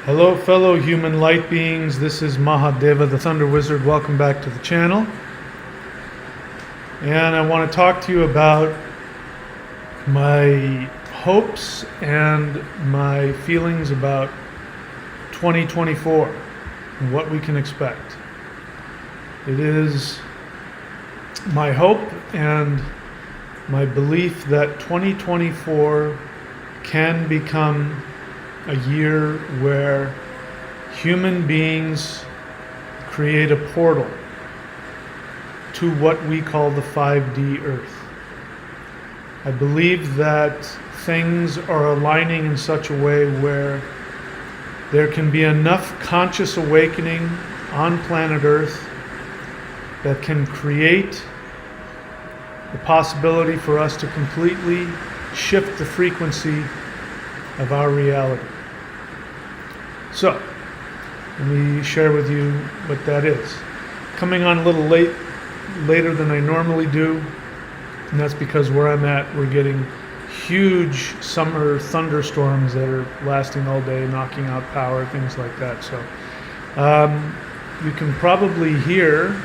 Hello fellow human light beings, this is Mahadeva the Thunder Wizard. Welcome back to the channel. And I want to talk to you about my hopes and my feelings about 2024 and what we can expect. It is my hope and my belief that 2024 can become a year where human beings create a portal to what we call the 5D Earth. I believe that things are aligning in such a way where there can be enough conscious awakening on planet Earth that can create the possibility for us to completely shift the frequency of our reality. So, let me share with you what that is. Coming on a little later than I normally do, and that's because where I'm at, we're getting huge summer thunderstorms that are lasting all day, knocking out power, things like that. So, you can probably hear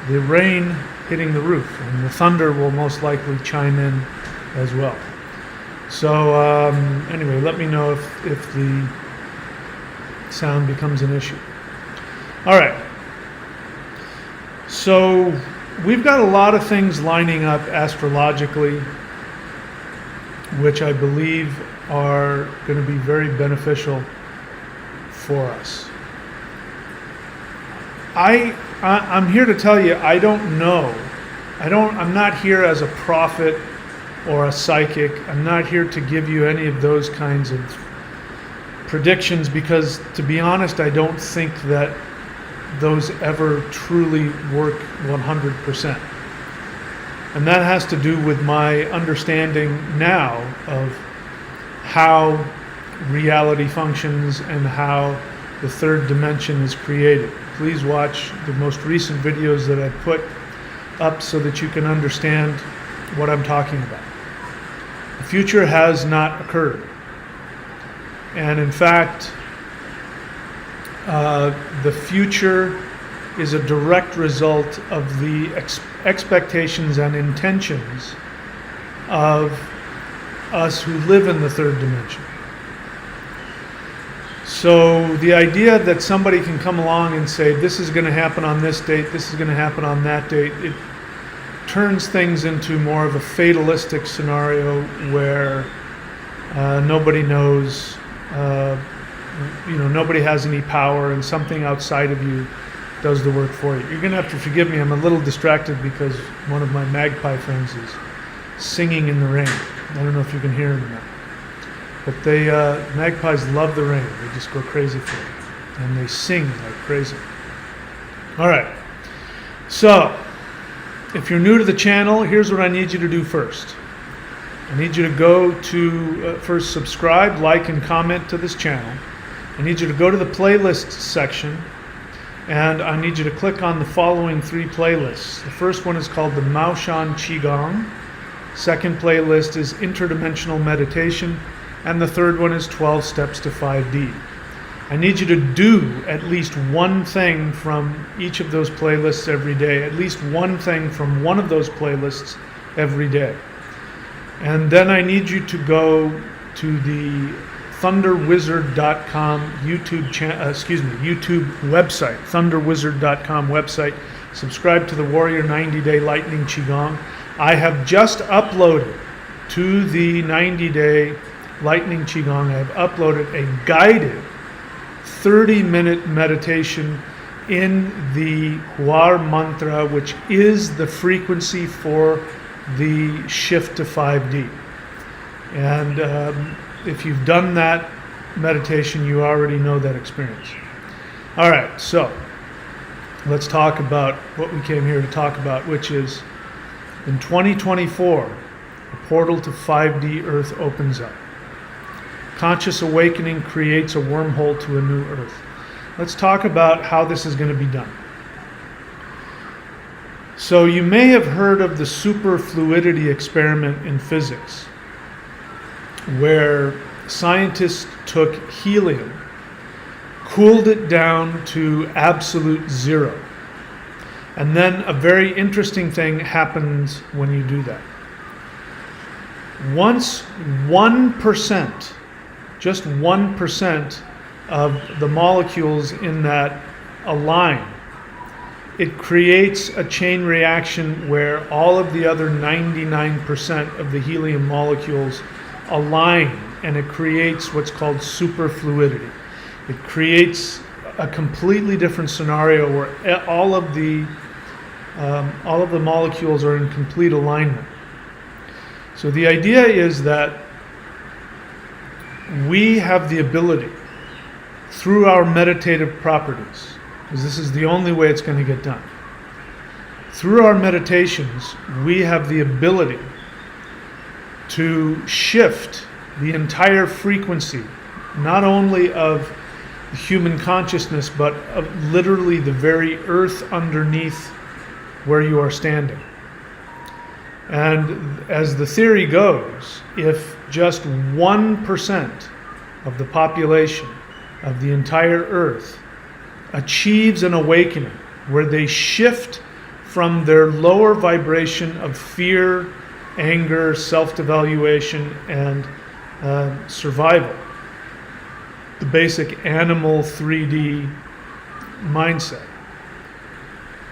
the rain hitting the roof, and the thunder will most likely chime in as well. So anyway, let me know if the sound becomes an issue. All right. So we've got a lot of things lining up astrologically, which I believe are going to be very beneficial for us. I'm here to tell you, I don't know. I'm not here as a prophet or a psychic. I'm not here to give you any of those kinds of predictions because, to be honest, I don't think that those ever truly work 100%. And that has to do with my understanding now of how reality functions and how the third dimension is created. Please watch the most recent videos that I put up so that you can understand what I'm talking about. The future has not occurred. And in fact, the future is a direct result of the expectations and intentions of us who live in the third dimension. So the idea that somebody can come along and say, this is going to happen on this date, this is going to happen on that date, it turns things into more of a fatalistic scenario where nobody knows, nobody has any power and something outside of you does the work for you. You're going to have to forgive me, I'm a little distracted because one of my magpie friends is singing in the rain. I don't know if you can hear him or not. But magpies love the rain. They just go crazy for it. And they sing like crazy. All right. So, if you're new to the channel, here's what I need you to do first. I need you to go to, first subscribe, like, and comment to this channel. I need you to go to the playlist section, and I need you to click on the following 3 playlists. The first one is called the Maoshan Qigong. Second playlist is Interdimensional Meditation. And the third one is 12 Steps to 5D. I need you to do at least one thing from each of those playlists every day, at least one thing from one of those playlists every day. And then I need you to go to the thunderwizard.com YouTube website, thunderwizard.com website. Subscribe to the Warrior 90-Day Lightning Qigong. I have just uploaded to the 90-Day Lightning Qigong, I have uploaded a guided 30-minute meditation in the Hwar mantra, which is the frequency for the shift to 5D. And if you've done that meditation, you already know that experience. All right, so let's talk about what we came here to talk about, which is in 2024, a portal to 5D Earth opens up. Conscious awakening creates a wormhole to a new Earth. Let's talk about how this is going to be done. So you may have heard of the superfluidity experiment in physics, where scientists took helium, cooled it down to absolute zero. And then a very interesting thing happens when you do that. Once 1%, just 1% of the molecules in that align, it creates a chain reaction where all of the other 99% of the helium molecules align, and it creates what's called superfluidity. It creates a completely different scenario where all of the molecules are in complete alignment. So the idea is that we have the ability, through our meditative properties, because this is the only way it's going to get done, through our meditations, we have the ability to shift the entire frequency, not only of the human consciousness, but of literally the very earth underneath where you are standing. And as the theory goes, if just 1% of the population of the entire earth achieves an awakening where they shift from their lower vibration of fear, anger, self-devaluation, and survival, the basic animal 3D mindset.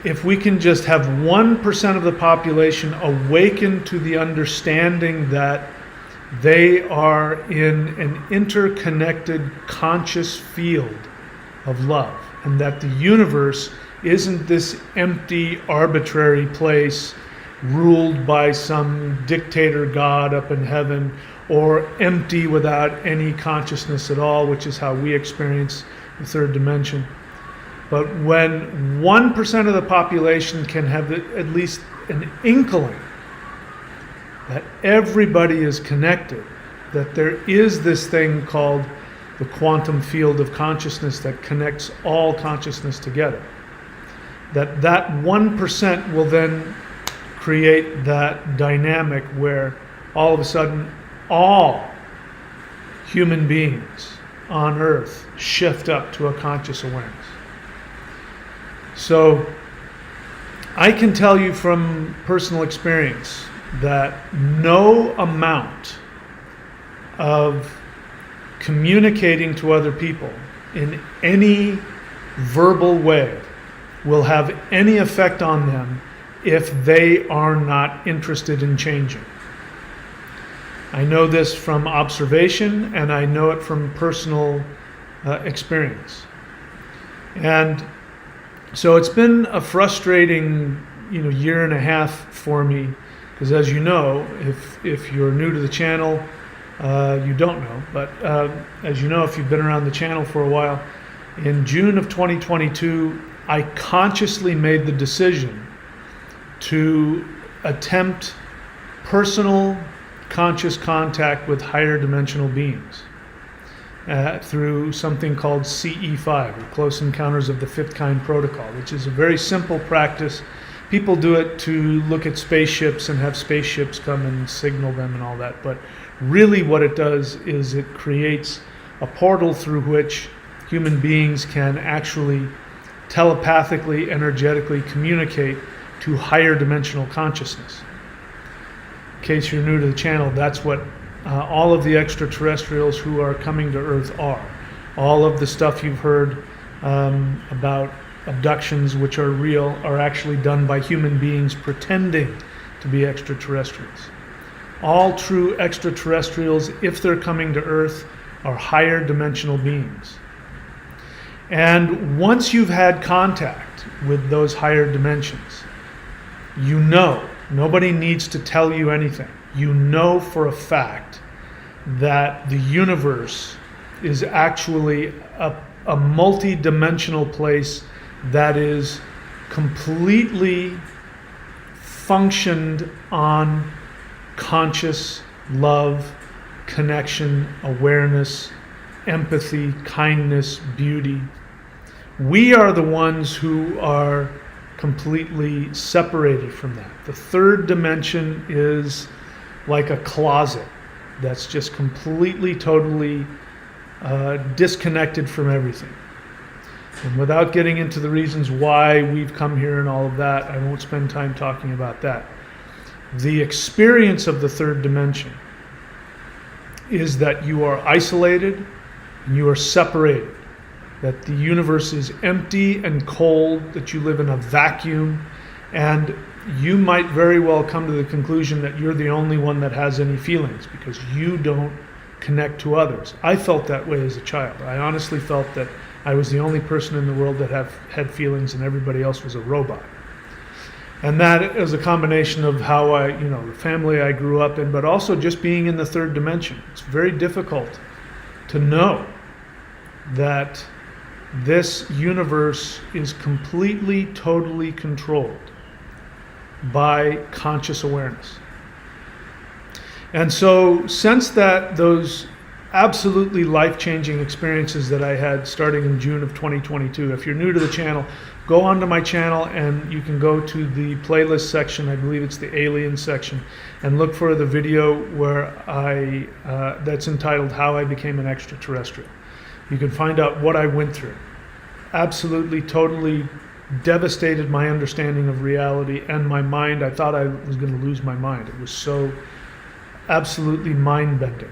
If we can just have 1% of the population awaken to the understanding that they are in an interconnected conscious field of love, and that the universe isn't this empty, arbitrary place ruled by some dictator god up in heaven, or empty without any consciousness at all, which is how we experience the third dimension. But when 1% of the population can have at least an inkling that everybody is connected, that there is this thing called the quantum field of consciousness that connects all consciousness together, that 1% will then create that dynamic where all of a sudden all human beings on earth shift up to a conscious awareness. So I can tell you from personal experience that no amount of communicating to other people in any verbal way will have any effect on them if they are not interested in changing. I know this from observation, and I know it from personal experience. And so it's been a frustrating, year and a half for me, because as you know, if you're new to the channel, you don't know, but as you know, if you've been around the channel for a while, in June of 2022, I consciously made the decision to attempt personal conscious contact with higher dimensional beings through something called CE5, or Close Encounters of the Fifth Kind Protocol, which is a very simple practice. People do it to look at spaceships and have spaceships come and signal them and all that, but really what it does is it creates a portal through which human beings can actually telepathically, energetically communicate to higher dimensional consciousness. In case you're new to the channel, that's what all of the extraterrestrials who are coming to Earth are. All of the stuff you've heard about abductions, which are real, are actually done by human beings pretending to be extraterrestrials. All true extraterrestrials, if they're coming to Earth, are higher dimensional beings. And once you've had contact with those higher dimensions, nobody needs to tell you anything. You know for a fact that the universe is actually a multi-dimensional place that is completely functioned on conscious love, connection, awareness, empathy, kindness, beauty. We are the ones who are completely separated from that. The third dimension is like a closet that's just completely, totally disconnected from everything. And without getting into the reasons why we've come here and all of that, I won't spend time talking about that. The experience of the third dimension is that you are isolated and you are separated, that the universe is empty and cold, that you live in a vacuum, and you might very well come to the conclusion that you're the only one that has any feelings because you don't connect to others. I felt that way as a child. I honestly felt that I was the only person in the world that had feelings and everybody else was a robot. And that is a combination of how the family I grew up in, but also just being in the third dimension. It's very difficult to know that this universe is completely, totally controlled by conscious awareness. And so since those absolutely life-changing experiences that I had starting in June of 2022. If you're new to the channel, go onto my channel and you can go to the playlist section, I believe it's the alien section, and look for the video where that's entitled How I Became an Extraterrestrial. You can find out what I went through. Absolutely, totally devastated my understanding of reality and my mind. I thought I was going to lose my mind. It was so absolutely mind-bending.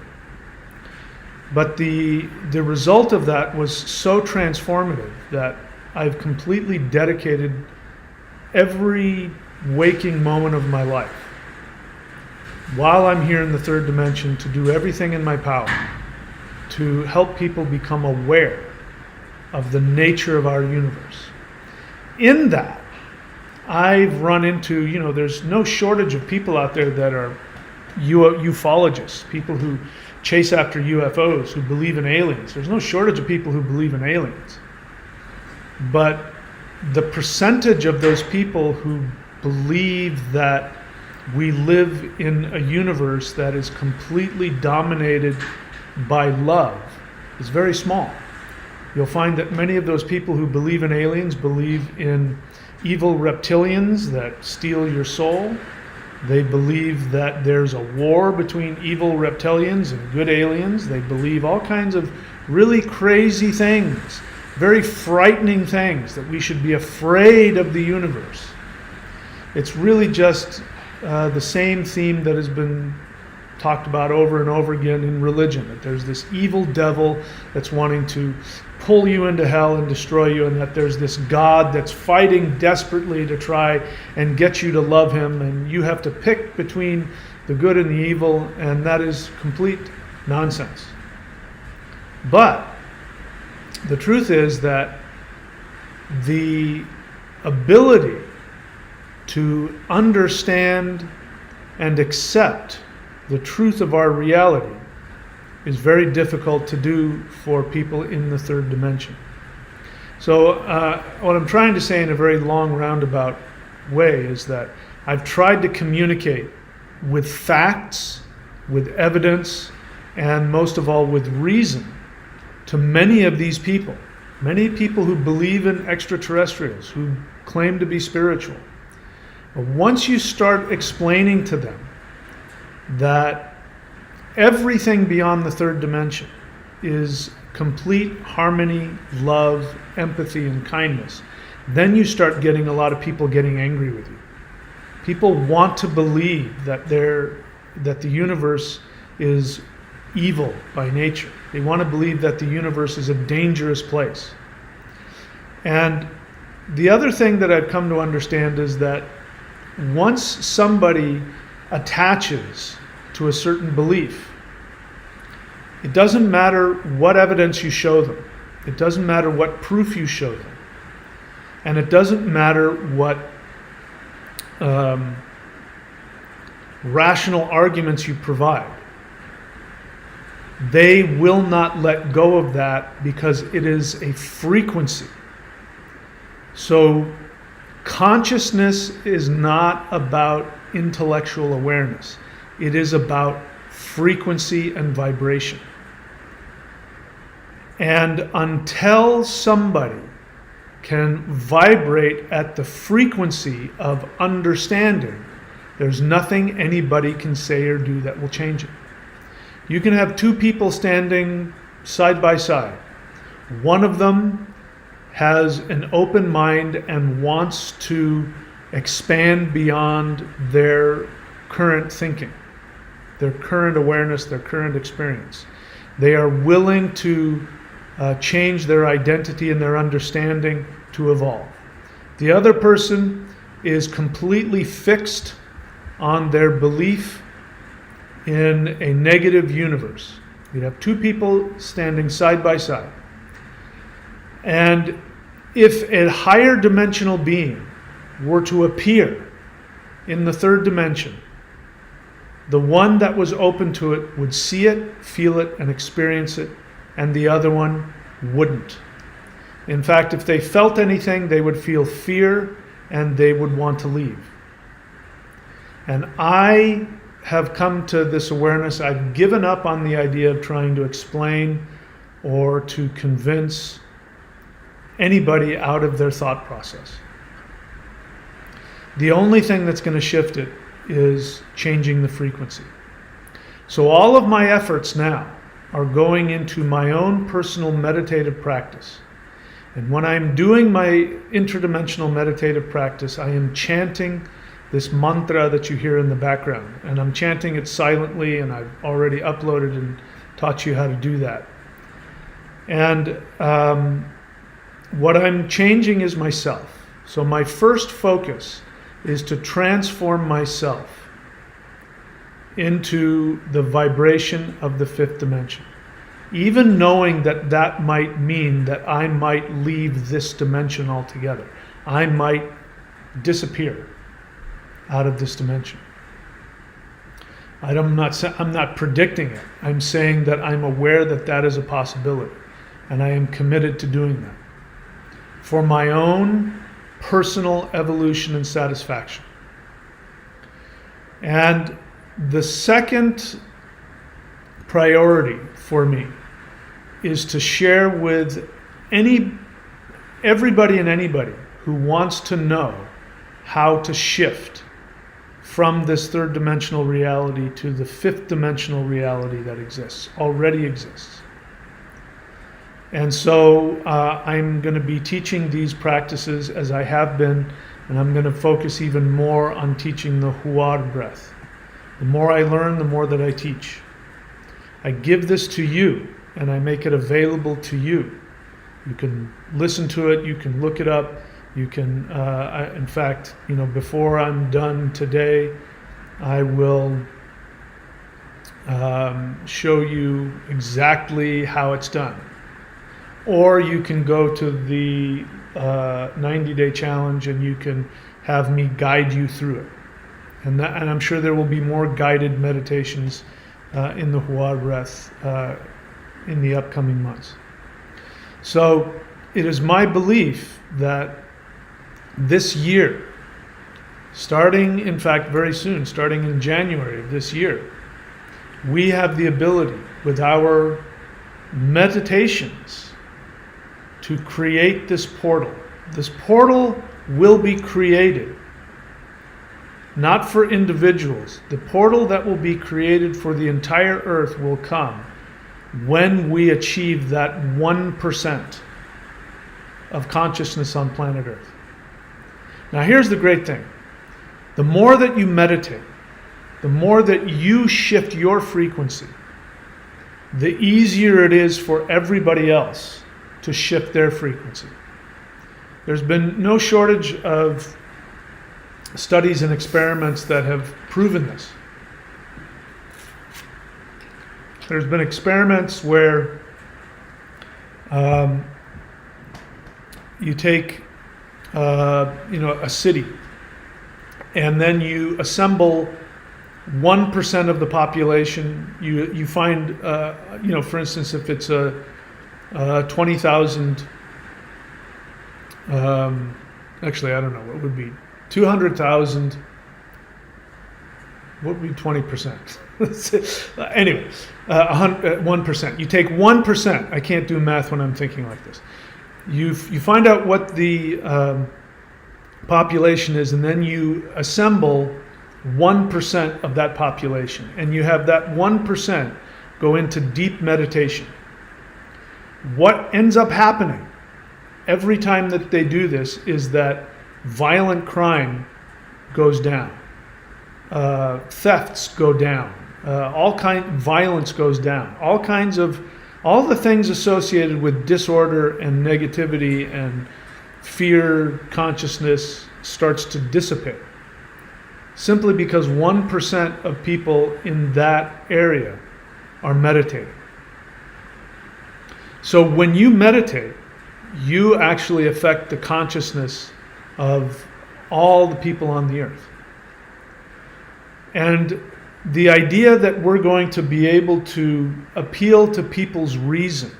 But the result of that was so transformative that I've completely dedicated every waking moment of my life while I'm here in the third dimension to do everything in my power to help people become aware of the nature of our universe. In that, I've run into, there's no shortage of people out there that are ufologists, people who chase after UFOs, who believe in aliens. There's no shortage of people who believe in aliens. But the percentage of those people who believe that we live in a universe that is completely dominated by love is very small. You'll find that many of those people who believe in aliens believe in evil reptilians that steal your soul. They believe that there's a war between evil reptilians and good aliens. They believe all kinds of really crazy things, very frightening things, that we should be afraid of the universe. It's really just the same theme that has been talked about over and over again in religion, that there's this evil devil that's wanting to pull you into hell and destroy you, and that there's this God that's fighting desperately to try and get you to love him, and you have to pick between the good and the evil, and that is complete nonsense. But the truth is that the ability to understand and accept the truth of our reality is very difficult to do for people in the third dimension. So what I'm trying to say in a very long roundabout way is that I've tried to communicate with facts, with evidence, and most of all with reason to many of these people, many people who believe in extraterrestrials, who claim to be spiritual. But once you start explaining to them that everything beyond the third dimension is complete harmony, love, empathy, and kindness, then you start getting a lot of people getting angry with you. People want to believe that the universe is evil by nature. They want to believe that the universe is a dangerous place. And the other thing that I've come to understand is that once somebody attaches to a certain belief, it doesn't matter what evidence you show them. It doesn't matter what proof you show them. And it doesn't matter what rational arguments you provide. They will not let go of that because it is a frequency. So consciousness is not about intellectual awareness. It is about frequency and vibration. And until somebody can vibrate at the frequency of understanding, there's nothing anybody can say or do that will change it. You can have two people standing side by side. One of them has an open mind and wants to expand beyond their current thinking, their current awareness, their current experience. They are willing to change their identity and their understanding to evolve. The other person is completely fixed on their belief in a negative universe. You'd have two people standing side by side. And if a higher dimensional being were to appear in the third dimension, the one that was open to it would see it, feel it, and experience it, and the other one wouldn't. In fact, if they felt anything, they would feel fear and they would want to leave. And I have come to this awareness. I've given up on the idea of trying to explain or to convince anybody out of their thought process. The only thing that's going to shift it is changing the frequency. So all of my efforts now are going into my own personal meditative practice. And when I'm doing my interdimensional meditative practice, I am chanting this mantra that you hear in the background. And I'm chanting it silently, and I've already uploaded and taught you how to do that. And what I'm changing is myself. So my first focus is to transform myself into the vibration of the fifth dimension. Even knowing that that might mean that I might leave this dimension altogether. I might disappear out of this dimension. I'm not predicting it. I'm saying that I'm aware that that is a possibility, and I am committed to doing that for my own personal evolution and satisfaction. And the second priority for me is to share with everybody and anybody who wants to know how to shift from this third dimensional reality to the fifth dimensional reality that already exists. And so I'm going to be teaching these practices as I have been, and I'm going to focus even more on teaching the Huar breath. The more I learn, the more that I teach. I give this to you, and I make it available to you. You can listen to it, you can look it up, you can, in fact, before I'm done today, I will show you exactly how it's done. Or you can go to the 90-day challenge and you can have me guide you through it. And I'm sure there will be more guided meditations in the Huar breath in the upcoming months. So it is my belief that this year, starting in fact very soon, starting in January of this year, we have the ability with our meditations to create this portal. This portal will be created not for individuals. The portal that will be created for the entire earth will come when we achieve that 1% of consciousness on planet Earth. Now here's the great thing. The more that you meditate, the more that you shift your frequency, the easier it is for everybody else to shift their frequency. There's been no shortage of studies and experiments that have proven this. There's been experiments where you take a city, and then you assemble 1% of the population. You find, for instance, if it's a 20,000, actually I don't know, what would be 200,000, what would be 20%? Anyway, 1%. You take 1%. I can't do math when I'm thinking like this. You find out what the population is, and then you assemble 1% of that population, and you have that 1% go into deep meditation. what ends up happening every time that they do this is that violent crime goes down, thefts go down, violence goes down, all the things associated with disorder and negativity and fear consciousness starts to dissipate. Simply because 1% of people in that area are meditating. So when you meditate, you actually affect the consciousness of all the people on the earth. And the idea that we're going to be able to appeal to people's reason,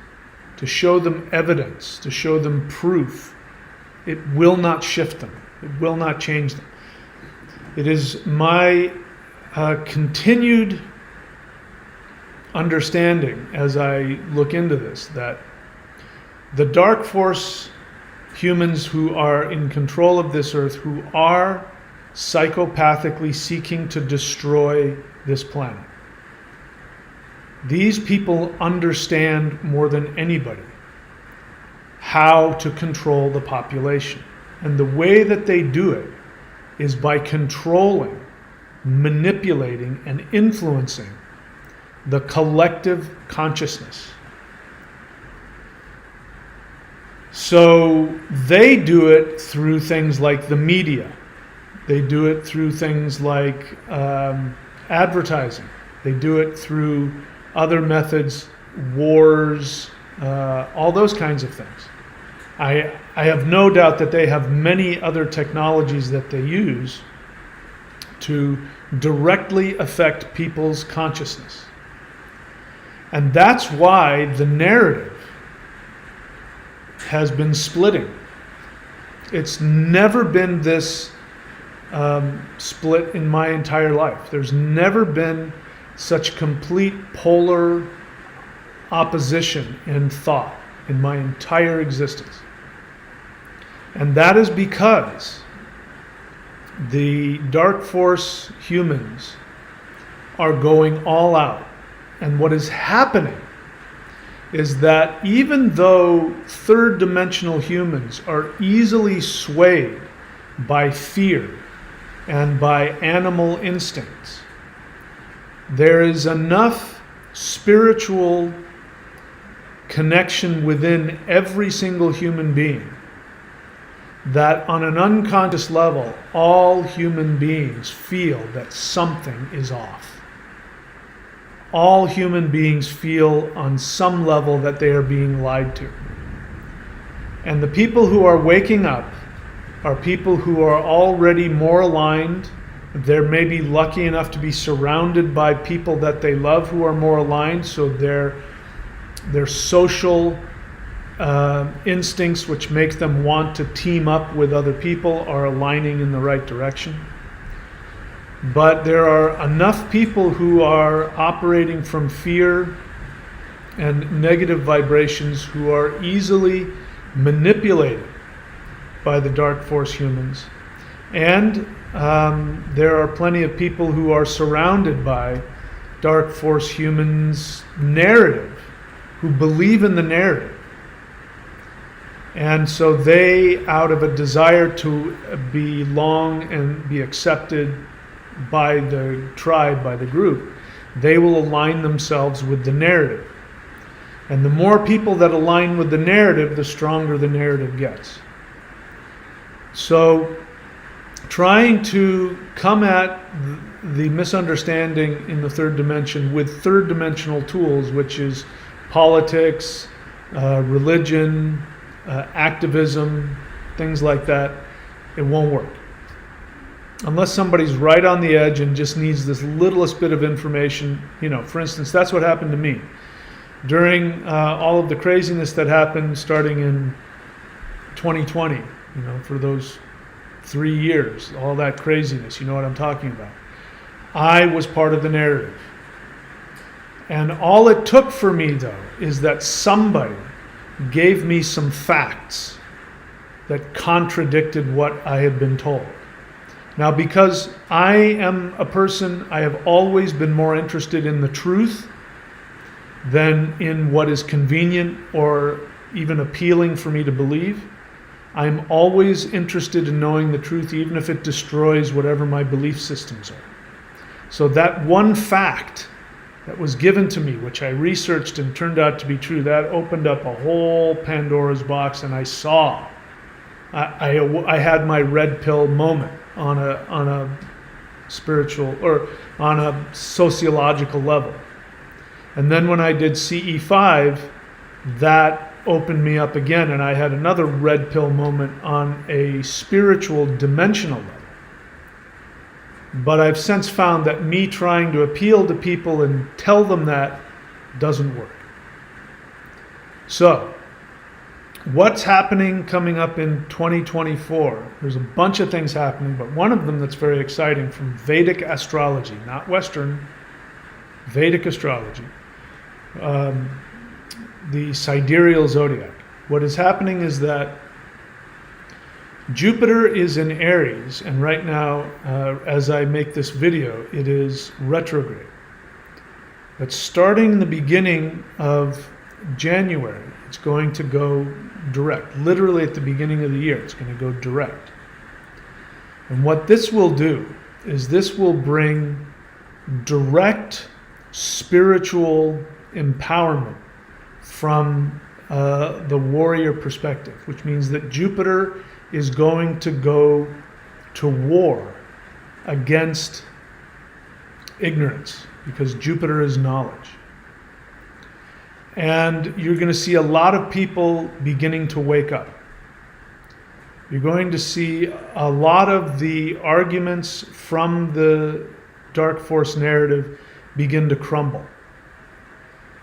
to show them evidence, to show them proof, it will not shift them. It will not change them. It is my continued understanding as I look into this that the dark force humans who are in control of this earth, who are psychopathically seeking to destroy this planet, these people understand more than anybody how to control the population. And the way that they do it is by controlling, manipulating, and influencing the collective consciousness. So they do it through things like the media. They do it through things like advertising. They do it through other methods, wars, all those kinds of things. I have no doubt that they have many other technologies that they use to directly affect people's consciousness. And that's why the narrative has been splitting. It's never been this split in my entire life. There's never been such complete polar opposition in thought in my entire existence. And that is because the dark force humans are going all out. And what is happening is that even though third dimensional humans are easily swayed by fear and by animal instincts, there is enough spiritual connection within every single human being that on an unconscious level, all human beings feel that something is off. All human beings feel on some level that they are being lied to. And the people who are waking up are people who are already more aligned. They're maybe lucky enough to be surrounded by people that they love who are more aligned, so their social instincts, which make them want to team up with other people, are aligning in the right direction. But there are enough people who are operating from fear and negative vibrations who are easily manipulated by the dark force humans. And there are plenty of people who are surrounded by dark force humans' narrative, who believe in the narrative. And so they, out of a desire to belong and be accepted by the tribe, by the group, they will align themselves with the narrative. And the more people that align with the narrative, the stronger the narrative gets. So trying to come at the misunderstanding in the third dimension with third dimensional tools, which is politics, religion, activism, things like that, it won't work. Unless somebody's right on the edge and just needs this littlest bit of information. For instance, that's what happened to me. During all of the craziness that happened starting in 2020, for those 3 years, all that craziness, you know what I'm talking about. I was part of the narrative. And all it took for me, though, is that somebody gave me some facts that contradicted what I had been told. Now, because I am a person, I have always been more interested in the truth than in what is convenient or even appealing for me to believe. I'm always interested in knowing the truth, even if it destroys whatever my belief systems are. So that one fact that was given to me, which I researched and turned out to be true, that opened up a whole Pandora's box, and I saw. I had my red pill moment on a spiritual or on a sociological level. And then when I did CE5, that opened me up again, and I had another red pill moment on a spiritual dimensional level. But I've since found that me trying to appeal to people and tell them that doesn't work. So, what's happening coming up in 2024? There's a bunch of things happening, but one of them that's very exciting from Vedic astrology, not Western, Vedic astrology. The sidereal zodiac. What is happening is that Jupiter is in Aries, and right now, as I make this video, it is retrograde. But starting the beginning of January, it's going to go direct. Literally at the beginning of the year, it's going to go direct. And what this will do is this will bring direct spiritual empowerment from the warrior perspective, which means that Jupiter is going to go to war against ignorance, because Jupiter is knowledge. And you're going to see a lot of people beginning to wake up. You're going to see a lot of the arguments from the dark force narrative begin to crumble.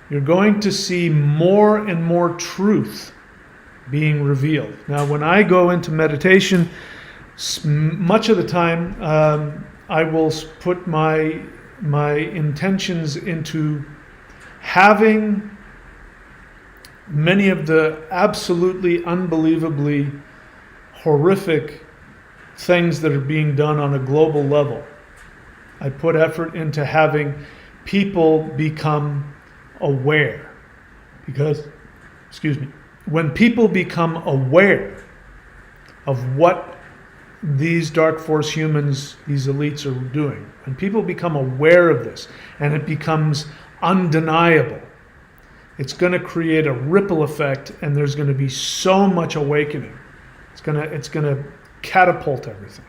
You're going to see more and more truth being revealed. Now, when I go into meditation, much of the time I will put my intentions into having many of the absolutely unbelievably horrific things that are being done on a global level. I put effort into having people become aware, because, when people become aware of what these dark force humans, these elites are doing, when people become aware of this and it becomes undeniable, it's going to create a ripple effect, and there's going to be so much awakening. It's going to catapult everything.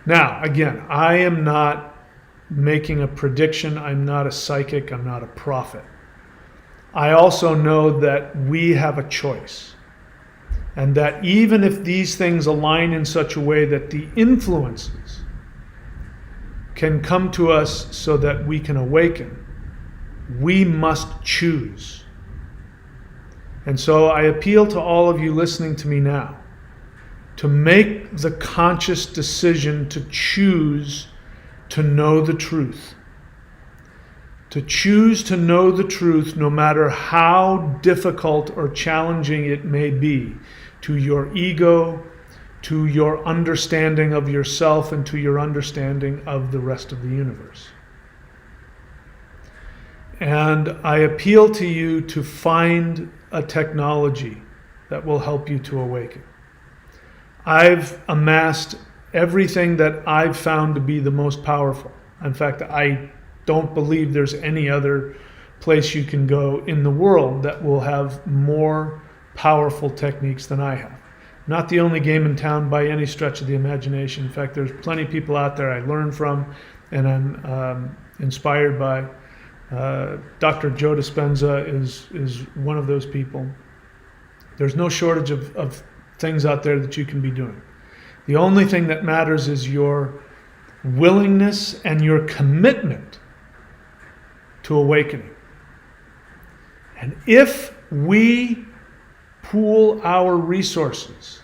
Now, again, I am not making a prediction. I'm not a psychic. I'm not a prophet. I also know that we have a choice, and that even if these things align in such a way that the influences can come to us so that we can awaken, we must choose. And so I appeal to all of you listening to me now to make the conscious decision to choose to know the truth. To choose to know the truth, no matter how difficult or challenging it may be to your ego, to your understanding of yourself, and to your understanding of the rest of the universe. And I appeal to you to find a technology that will help you to awaken. I've amassed everything that I've found to be the most powerful. In fact, I don't believe there's any other place you can go in the world that will have more powerful techniques than I have. Not the only game in town by any stretch of the imagination. In fact, there's plenty of people out there I learn from and I'm inspired by. Dr. Joe Dispenza is one of those people. There's no shortage of things out there that you can be doing. The only thing that matters is your willingness and your commitment to awakening. And if we pool our resources,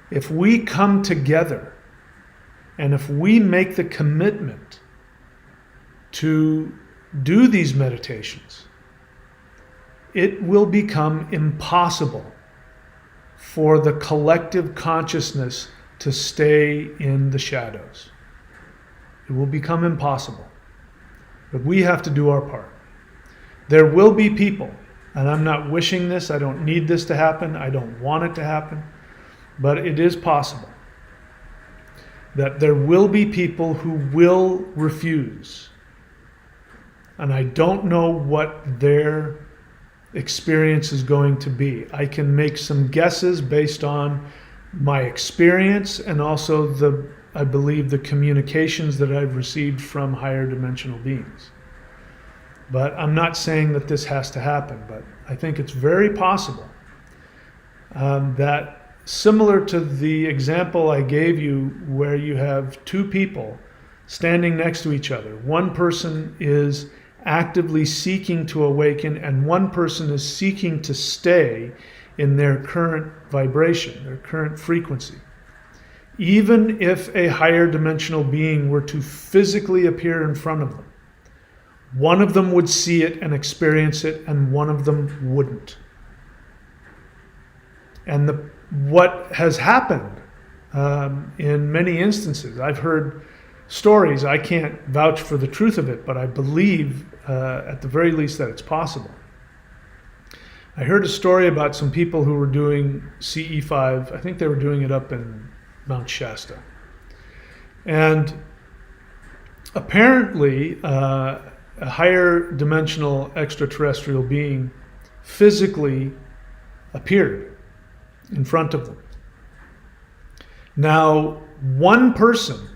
if we come together, and if we make the commitment to do these meditations, it will become impossible for the collective consciousness to stay in the shadows. It will become impossible. But we have to do our part. There will be people, and I'm not wishing this, I don't need this to happen, I don't want it to happen, but it is possible that there will be people who will refuse. And I don't know what their experience is going to be. I can make some guesses based on my experience and also I believe the communications that I've received from higher dimensional beings. But I'm not saying that this has to happen, but I think it's very possible that similar to the example I gave you where you have two people standing next to each other. One person is actively seeking to awaken and one person is seeking to stay in their current vibration, their current frequency. Even if a higher dimensional being were to physically appear in front of them, one of them would see it and experience it and one of them wouldn't. And what has happened in many instances, I've heard stories, I can't vouch for the truth of it, but I believe at the very least that it's possible. I heard a story about some people who were doing CE5, I think they were doing it up in Mount Shasta. And apparently a higher dimensional extraterrestrial being physically appeared in front of them. Now, one person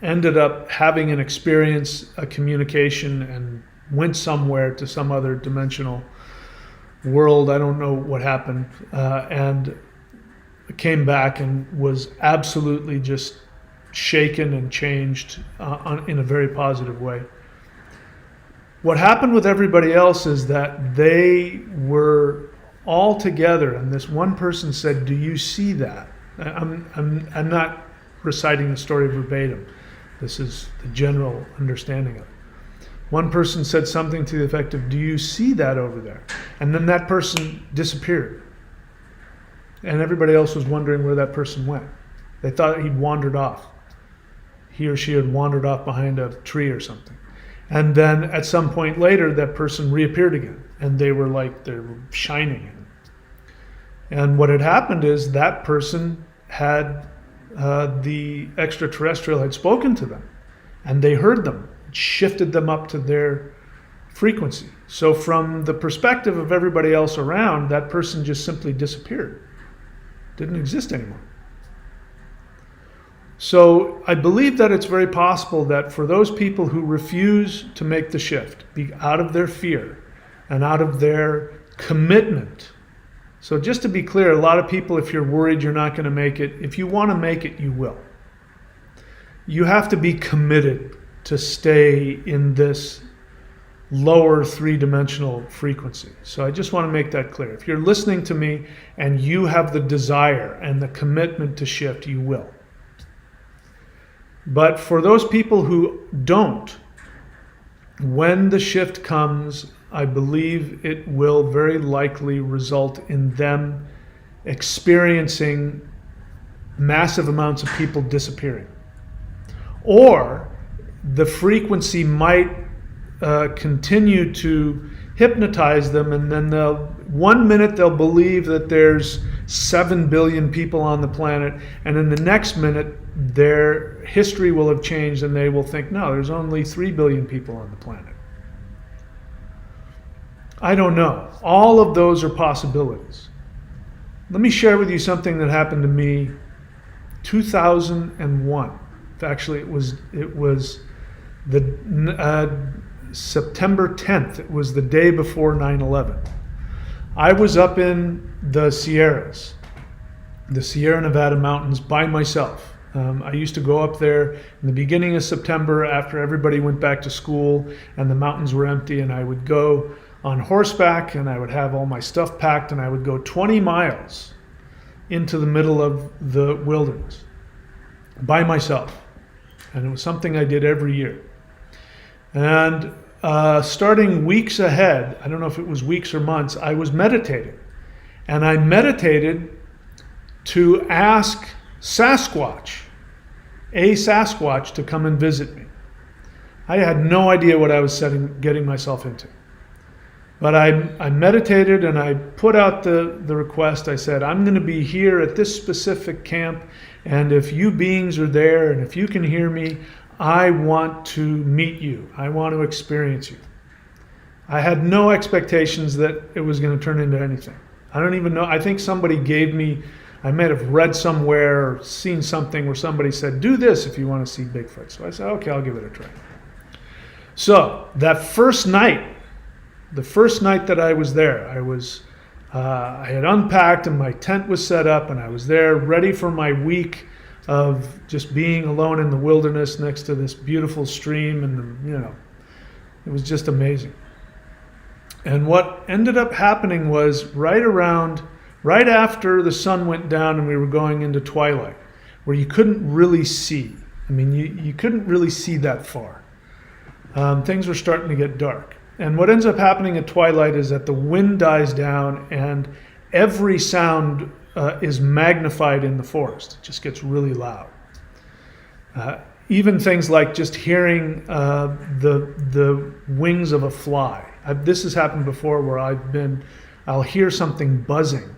ended up having an experience, a communication, and went somewhere to some other dimensional world. I don't know what happened, and came back and was absolutely just shaken and changed in a very positive way. What happened with everybody else is that they were all together, and this one person said, "Do you see that?" I'm not reciting the story verbatim. This is the general understanding of it. One person said something to the effect of, "Do you see that over there?" And then that person disappeared. And everybody else was wondering where that person went. They thought he'd wandered off. He or she had wandered off behind a tree or something. And then at some point later, that person reappeared again. And they were shining. And what had happened is that person had, the extraterrestrial had spoken to them. And they heard them. It shifted them up to their frequency. So from the perspective of everybody else around, that person just simply disappeared. Didn't exist anymore. So I believe that it's very possible that for those people who refuse to make the shift, be out of their fear and out of their commitment. So just to be clear, a lot of people, if you're worried you're not going to make it, if you want to make it, you will. You have to be committed to stay in this lower three-dimensional frequency. So I just want to make that clear. If you're listening to me and you have the desire and the commitment to shift, you will. But for those people who don't, when the shift comes, I believe it will very likely result in them experiencing massive amounts of people disappearing. Or the frequency might continue to hypnotize them, and then one minute they'll believe that there's 7 billion people on the planet, and in the next minute their history will have changed and they will think, no, there's only 3 billion people on the planet. I don't know. All of those are possibilities. Let me share with you something that happened to me 2001. Actually, it was the September 10th. It was the day before 9/11. I was up in the Sierras, the Sierra Nevada mountains by myself. I used to go up there in the beginning of September after everybody went back to school and the mountains were empty, and I would go on horseback and I would have all my stuff packed and I would go 20 miles into the middle of the wilderness by myself. And it was something I did every year. And starting weeks ahead, I don't know if it was weeks or months, I was meditating. And I meditated to ask Sasquatch, a Sasquatch, to come and visit me. I had no idea what I was getting myself into. But I meditated and I put out the request. I said, I'm going to be here at this specific camp, and if you beings are there and if you can hear me, I want to meet you. I want to experience you. I had no expectations that it was going to turn into anything. I don't even know. I think somebody gave me, I may have read somewhere or seen something where somebody said, do this if you want to see Bigfoot. So I said, okay, I'll give it a try. So that first night, the first night that I was there, I had unpacked and my tent was set up, and I was there ready for my week of just being alone in the wilderness next to this beautiful stream, and it was just amazing. And what ended up happening was right after the sun went down and we were going into twilight, where you couldn't really see. I mean, you couldn't really see that far. Things were starting to get dark. And what ends up happening at twilight is that the wind dies down and every sound is magnified in the forest. It just gets really loud. Even things like just hearing the wings of a fly. This has happened before where I'll hear something buzzing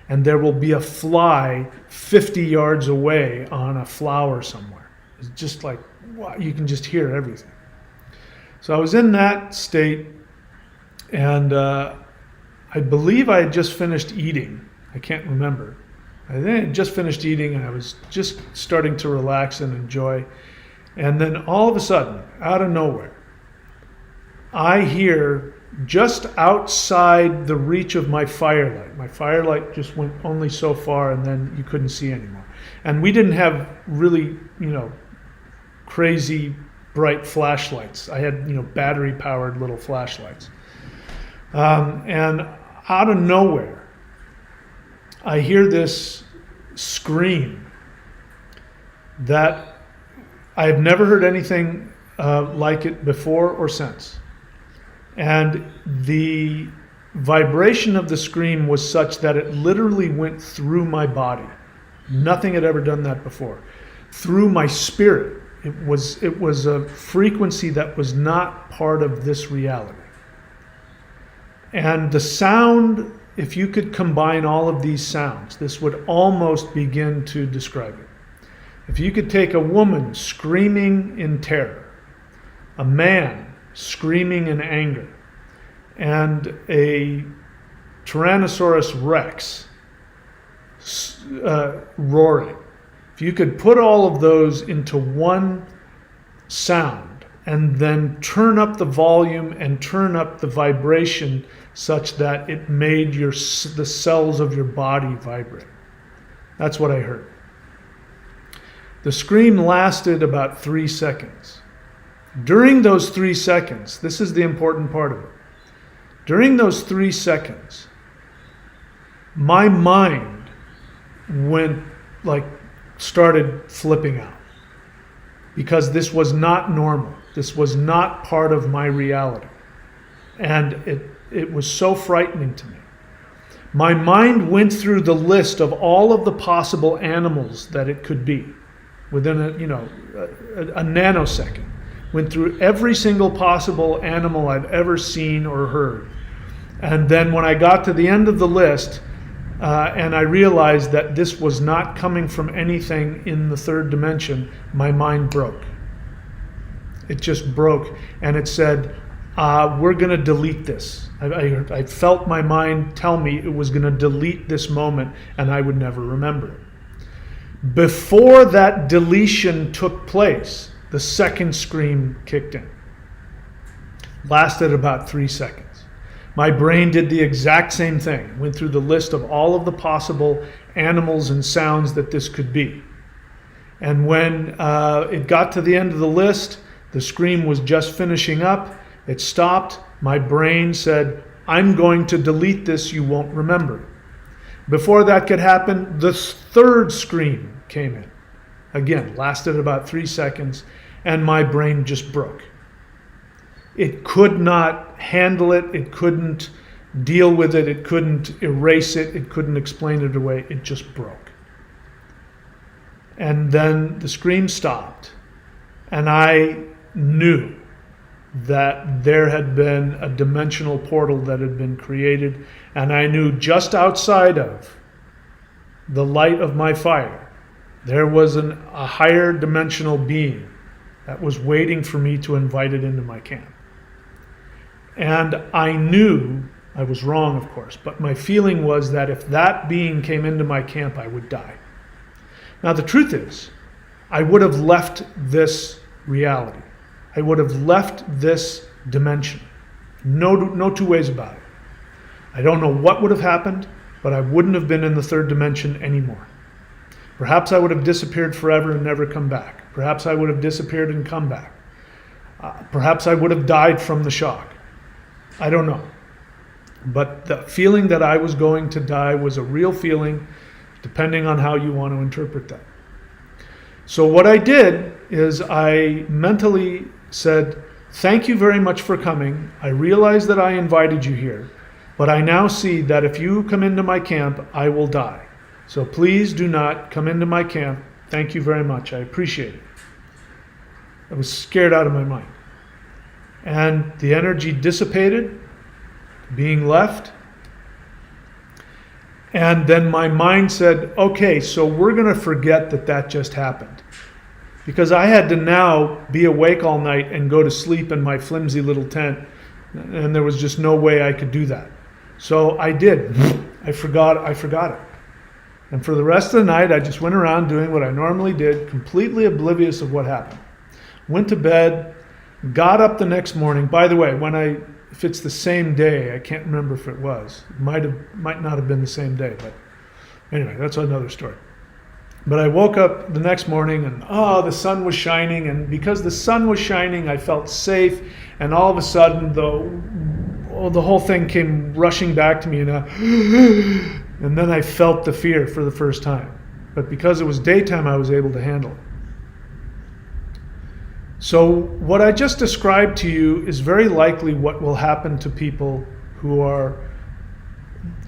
and there will be a fly 50 yards away on a flower somewhere. It's just like, wow, you can just hear everything. So I was in that state, and I believe I had just finished eating. I can't remember. I think I had just finished eating, and I was just starting to relax and enjoy. And then all of a sudden, out of nowhere, I hear just outside the reach of my firelight. My firelight just went only so far, and then you couldn't see anymore. And we didn't have really, crazy bright flashlights. I had, battery-powered little flashlights. And out of nowhere, I hear this scream that I have never heard anything like it before or since. And the vibration of the scream was such that it literally went through my body. Nothing had ever done that before. Through my spirit. It was a frequency that was not part of this reality. And the sound, if you could combine all of these sounds, this would almost begin to describe it. If you could take a woman screaming in terror, a man screaming in anger, and a Tyrannosaurus Rex roaring, if you could put all of those into one sound and then turn up the volume and turn up the vibration such that it made the cells of your body vibrate. That's what I heard. The scream lasted about 3 seconds. During those 3 seconds, this is the important part of it. During those 3 seconds, my mind started flipping out, because this was not normal. This was not part of my reality. And it was so frightening to me. My mind went through the list of all of the possible animals that it could be within a nanosecond. Went through every single possible animal I've ever seen or heard. And then when I got to the end of the list, and I realized that this was not coming from anything in the third dimension, my mind broke. It just broke, and it said, we're going to delete this. I felt my mind tell me it was going to delete this moment, and I would never remember it. Before that deletion took place, the second scream kicked in. Lasted about 3 seconds. My brain did the exact same thing. Went through the list of all of the possible animals and sounds that this could be. And when it got to the end of the list, the scream was just finishing up. It stopped. My brain said, I'm going to delete this. You won't remember it. Before that could happen, the third scream came in. Again, lasted about 3 seconds, and my brain just broke. It could not handle it. It couldn't deal with it. It couldn't erase it. It couldn't explain it away. It just broke. And then the scream stopped. And I knew that there had been a dimensional portal that had been created, and I knew just outside of the light of my fire, there was a higher dimensional being that was waiting for me to invite it into my camp. And I knew, I was wrong of course, but my feeling was that if that being came into my camp, I would die. Now the truth is, I would have left this reality. I would have left this dimension. No two ways about it. I don't know what would have happened, but I wouldn't have been in the third dimension anymore. Perhaps I would have disappeared forever and never come back. Perhaps I would have disappeared and come back. Perhaps I would have died from the shock. I don't know. But the feeling that I was going to die was a real feeling, depending on how you want to interpret that. So what I did is I mentally said, thank you very much for coming. I realize that I invited you here, but I now see that if you come into my camp, I will die. So please do not come into my camp. Thank you very much. I appreciate it. I was scared out of my mind. And the energy dissipated, being left. And then my mind said, okay, so we're going to forget that that just happened. Because I had to now be awake all night and go to sleep in my flimsy little tent. And there was just no way I could do that. So I did. I forgot it. And for the rest of the night, I just went around doing what I normally did, completely oblivious of what happened. Went to bed, got up the next morning. By the way, if it's the same day, I can't remember if it was. It might not have been the same day, but anyway, that's another story. But I woke up the next morning and the sun was shining, and because the sun was shining, I felt safe, and all of a sudden the whole thing came rushing back to me, and then I felt the fear for the first time. But because it was daytime, I was able to handle it. So what I just described to you is very likely what will happen to people who are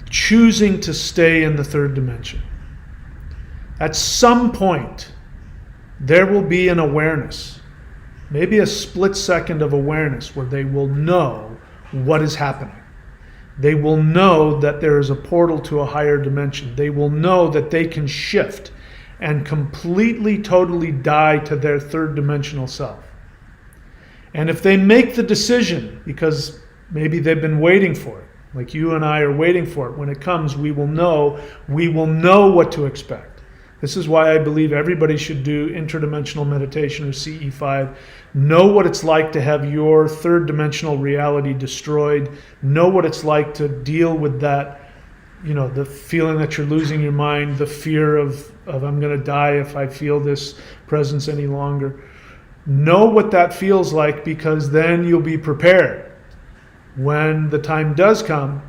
choosing to stay in the third dimension. At some point, there will be an awareness, maybe a split second of awareness where they will know what is happening. They will know that there is a portal to a higher dimension. They will know that they can shift and completely, totally die to their third dimensional self. And if they make the decision, because maybe they've been waiting for it, like you and I are waiting for it, when it comes, we will know what to expect. This is why I believe everybody should do interdimensional meditation or CE5. Know what it's like to have your third dimensional reality destroyed. Know what it's like to deal with that, the feeling that you're losing your mind, the fear of I'm going to die if I feel this presence any longer. Know what that feels like, because then you'll be prepared. When the time does come,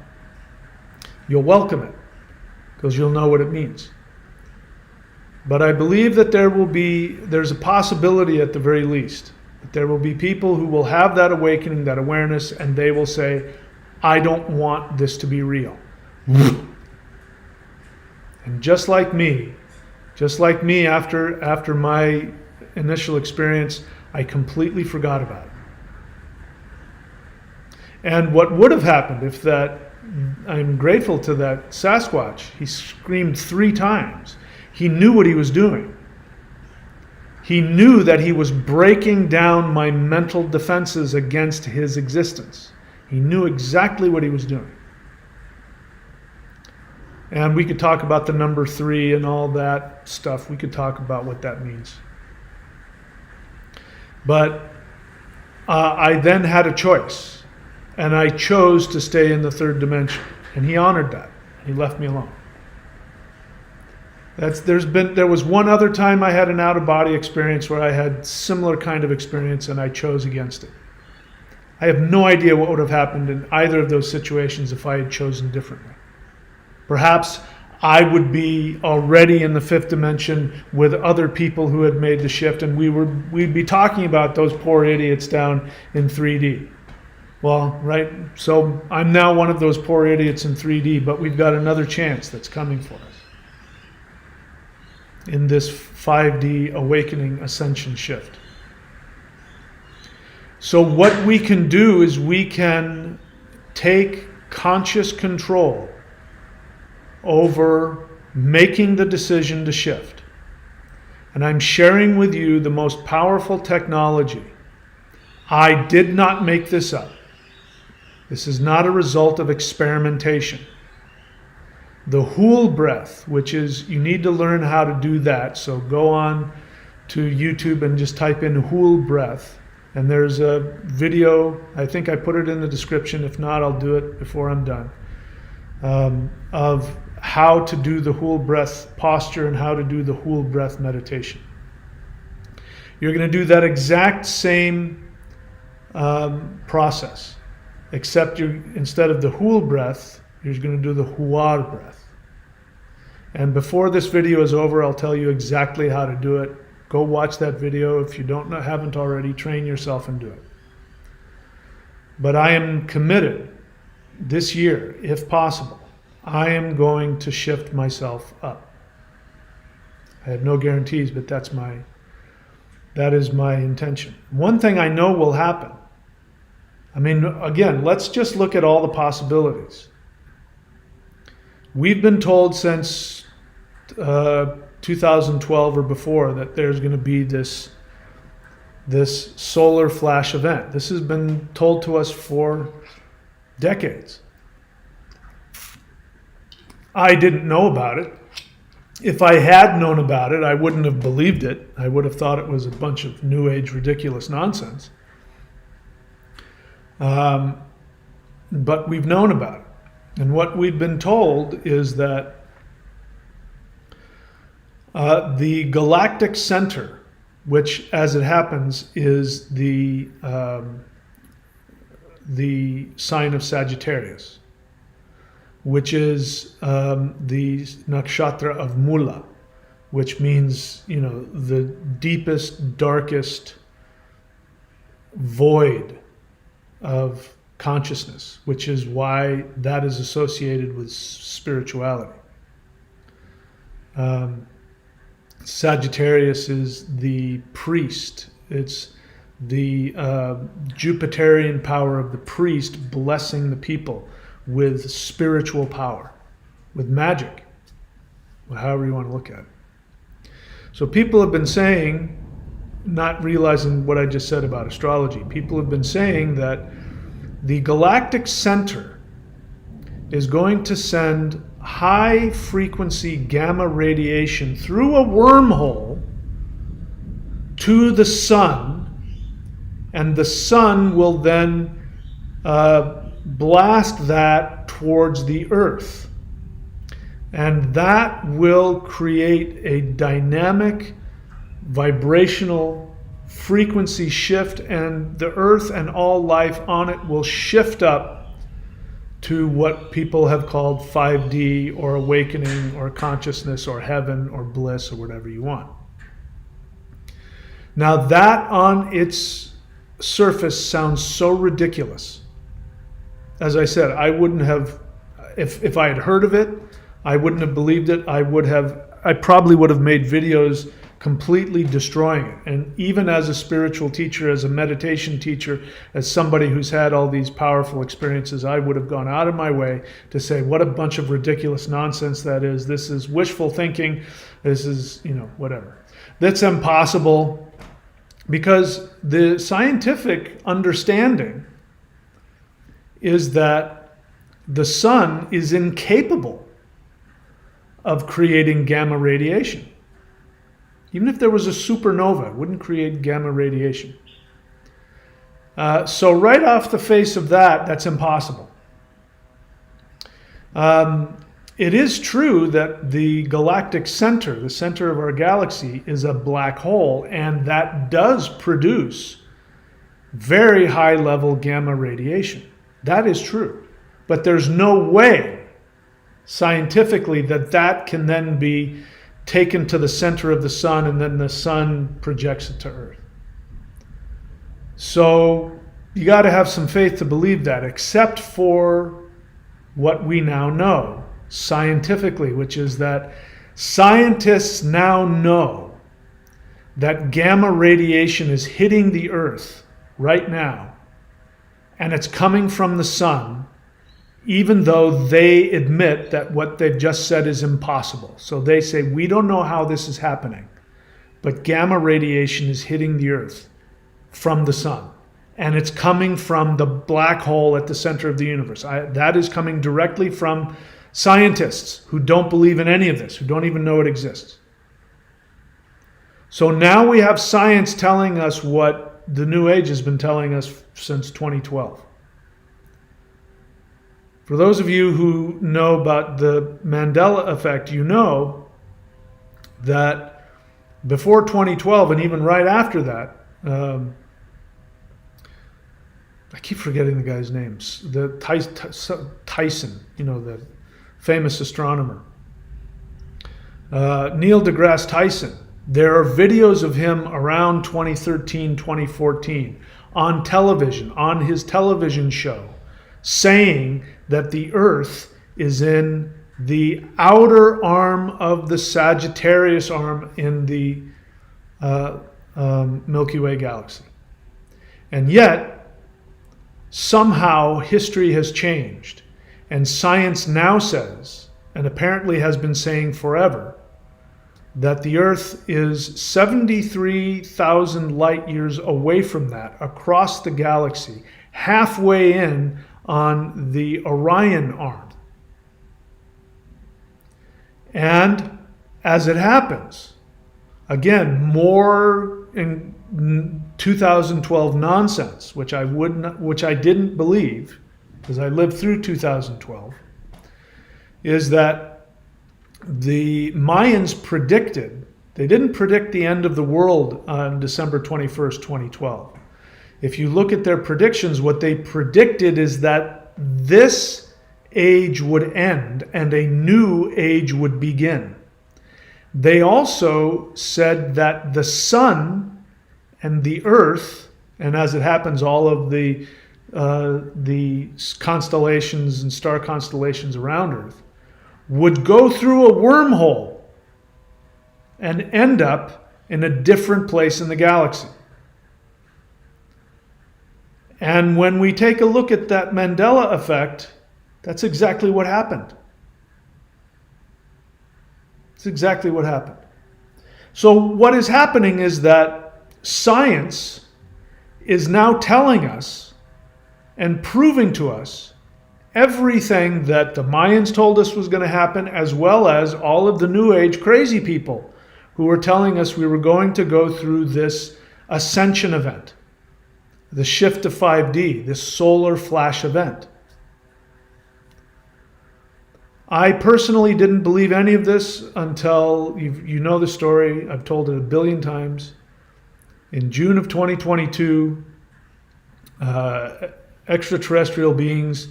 you'll welcome it, because you'll know what it means. But I believe that there's a possibility at the very least, that there will be people who will have that awakening, that awareness, and they will say, I don't want this to be real. And just like me after my initial experience, I completely forgot about it. And what would have happened if that, I'm grateful to that Sasquatch, he screamed 3 times. He knew what he was doing. He knew that he was breaking down my mental defenses against his existence. He knew exactly what he was doing. And we could talk about the number 3 and all that stuff. We could talk about what that means. But I then had a choice. And I chose to stay in the third dimension. And he honored that. He left me alone. There was one other time I had an out-of-body experience where I had similar kind of experience, and I chose against it. I have no idea what would have happened in either of those situations if I had chosen differently. Perhaps I would be already in the 5th dimension with other people who had made the shift, and we'd be talking about those poor idiots down in 3D. Well, right, so I'm now one of those poor idiots in 3D, but we've got another chance that's coming for us in this 5D awakening ascension shift. So what we can do is we can take conscious control over making the decision to shift. And I'm sharing with you the most powerful technology. I did not make this up. This is not a result of experimentation. The Hool breath, which is, you need to learn how to do that. So go on to YouTube and just type in Hool breath. And there's a video, I think I put it in the description. If not, I'll do it before I'm done, of how to do the Hool breath posture and how to do the Hool breath meditation. You're going to do that exact same process, except instead of the Hool breath, you're going to do the Huar breath. And before this video is over, I'll tell you exactly how to do it. Go watch that video. If you haven't already, train yourself and do it. But I am committed this year, if possible, I am going to shift myself up. I have no guarantees, but that is my intention. One thing I know will happen. I mean, again, let's just look at all the possibilities. We've been told since 2012 or before that there's going to be this solar flash event. This has been told to us for decades. I didn't know about it. If I had known about it, I wouldn't have believed it. I would have thought it was a bunch of New Age ridiculous nonsense. But we've known about it. And what we've been told is that the galactic center, which, as it happens, is the sign of Sagittarius, which is the nakshatra of Mula, which means, the deepest, darkest void of consciousness, which is why that is associated with spirituality. Sagittarius is the priest. It's the Jupiterian power of the priest blessing the people with spiritual power, with magic, however you want to look at it. So people have been saying, not realizing what I just said about astrology, people have been saying that the galactic center is going to send high frequency gamma radiation through a wormhole to the sun, and the sun will then blast that towards the earth. And that will create a dynamic vibrational frequency shift, and the earth and all life on it will shift up to what people have called 5D or awakening or consciousness or heaven or bliss or whatever you want. Now that on its surface sounds so ridiculous. As I said, I wouldn't have, if I had heard of it, I wouldn't have believed it. I probably would have made videos completely destroying it. And even as a spiritual teacher, as a meditation teacher, as somebody who's had all these powerful experiences, I would have gone out of my way to say, what a bunch of ridiculous nonsense that is. This is wishful thinking. This is, whatever. That's impossible, because the scientific understanding is that the sun is incapable of creating gamma radiation. Even if there was a supernova, it wouldn't create gamma radiation. So right off the face of that, that's impossible. It is true that the galactic center, the center of our galaxy, is a black hole, and that does produce very high level gamma radiation. That is true. But there's no way scientifically that can then be taken to the center of the sun and then the sun projects it to Earth. So you got to have some faith to believe that, except for what we now know scientifically, which is that scientists now know that gamma radiation is hitting the Earth right now, and it's coming from the sun, even though they admit that what they've just said is impossible. So they say, we don't know how this is happening, but gamma radiation is hitting the earth from the sun. And it's coming from the black hole at the center of the universe. That is coming directly from scientists who don't believe in any of this, who don't even know it exists. So now we have science telling us what the New Age has been telling us since 2012. For those of you who know about the Mandela effect, you know that before 2012 and even right after that, I keep forgetting the guy's names. The Tyson, the famous astronomer. Neil deGrasse Tyson. There are videos of him around 2013, 2014 on television, on his television show, saying that the Earth is in the outer arm of the Sagittarius arm in the Milky Way galaxy. And yet, somehow history has changed, and science now says, and apparently has been saying forever, that the Earth is 73,000 light years away from that, across the galaxy, halfway in on the Orion arm. And as it happens, again, more in 2012 nonsense, which I didn't believe, because I lived through 2012, is that the Mayans predicted, they didn't predict the end of the world on December 21st, 2012. If you look at their predictions, what they predicted is that this age would end and a new age would begin. They also said that the sun and the earth, and as it happens, all of the constellations and star constellations around Earth, would go through a wormhole and end up in a different place in the galaxy. And when we take a look at that Mandela effect, that's exactly what happened. It's exactly what happened. So what is happening is that science is now telling us and proving to us everything that the Mayans told us was going to happen, as well as all of the New Age crazy people who were telling us we were going to go through this ascension event, the shift to 5D, this solar flash event. I personally didn't believe any of this until, you know the story, I've told it a billion times. In June of 2022, extraterrestrial beings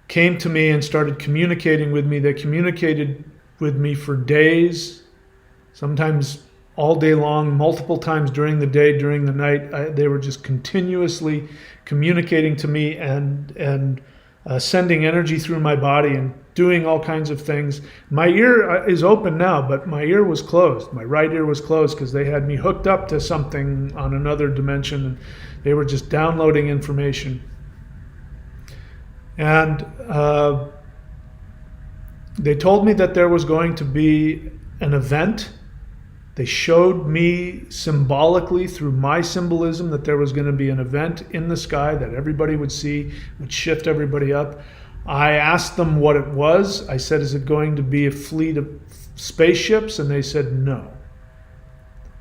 came to me and started communicating with me. They communicated with me for days, sometimes all day long, multiple times during the day, during the night. They were just continuously communicating to me and sending energy through my body and doing all kinds of things. My ear is open now, but my ear was closed. My right ear was closed because they had me hooked up to something on another dimension, and they were just downloading information. And they told me that there was going to be an event. They showed me symbolically through my symbolism that there was going to be an event in the sky that everybody would see, would shift everybody up. I asked them what it was. I said, is it going to be a fleet of spaceships? And they said, no.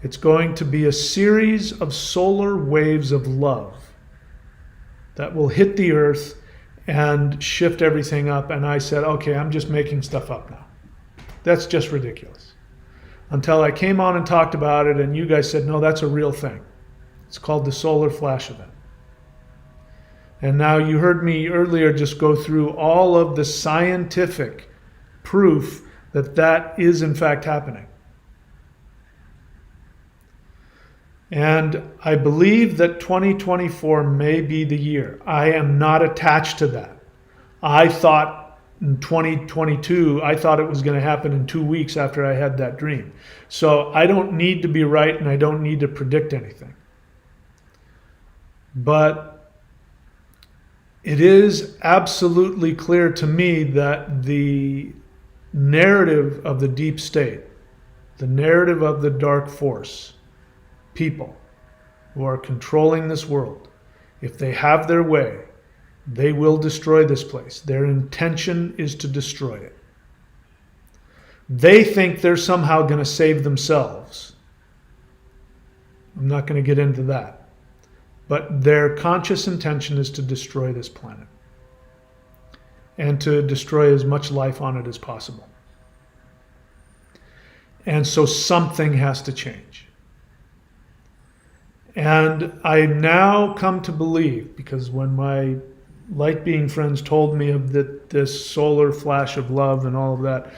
It's going to be a series of solar waves of love that will hit the earth and shift everything up. And I said, okay, I'm just making stuff up now. That's just ridiculous. Until I came on and talked about it, and you guys said, no, that's a real thing. It's called the solar flash event. And now you heard me earlier just go through all of the scientific proof that that is in fact happening. And I believe that 2024 may be the year. I am not attached to that. I thought in 2022, I thought it was going to happen in 2 weeks after I had that dream. So I don't need to be right, and I don't need to predict anything. But it is absolutely clear to me that the narrative of the deep state, the narrative of the dark force, people who are controlling this world, if they have their way, they will destroy this place. Their intention is to destroy it. They think they're somehow going to save themselves. I'm not going to get into that. But their conscious intention is to destroy this planet and to destroy as much life on it as possible. And so something has to change. And I now come to believe, because when my light being friends told me of this solar flash of love and all of that,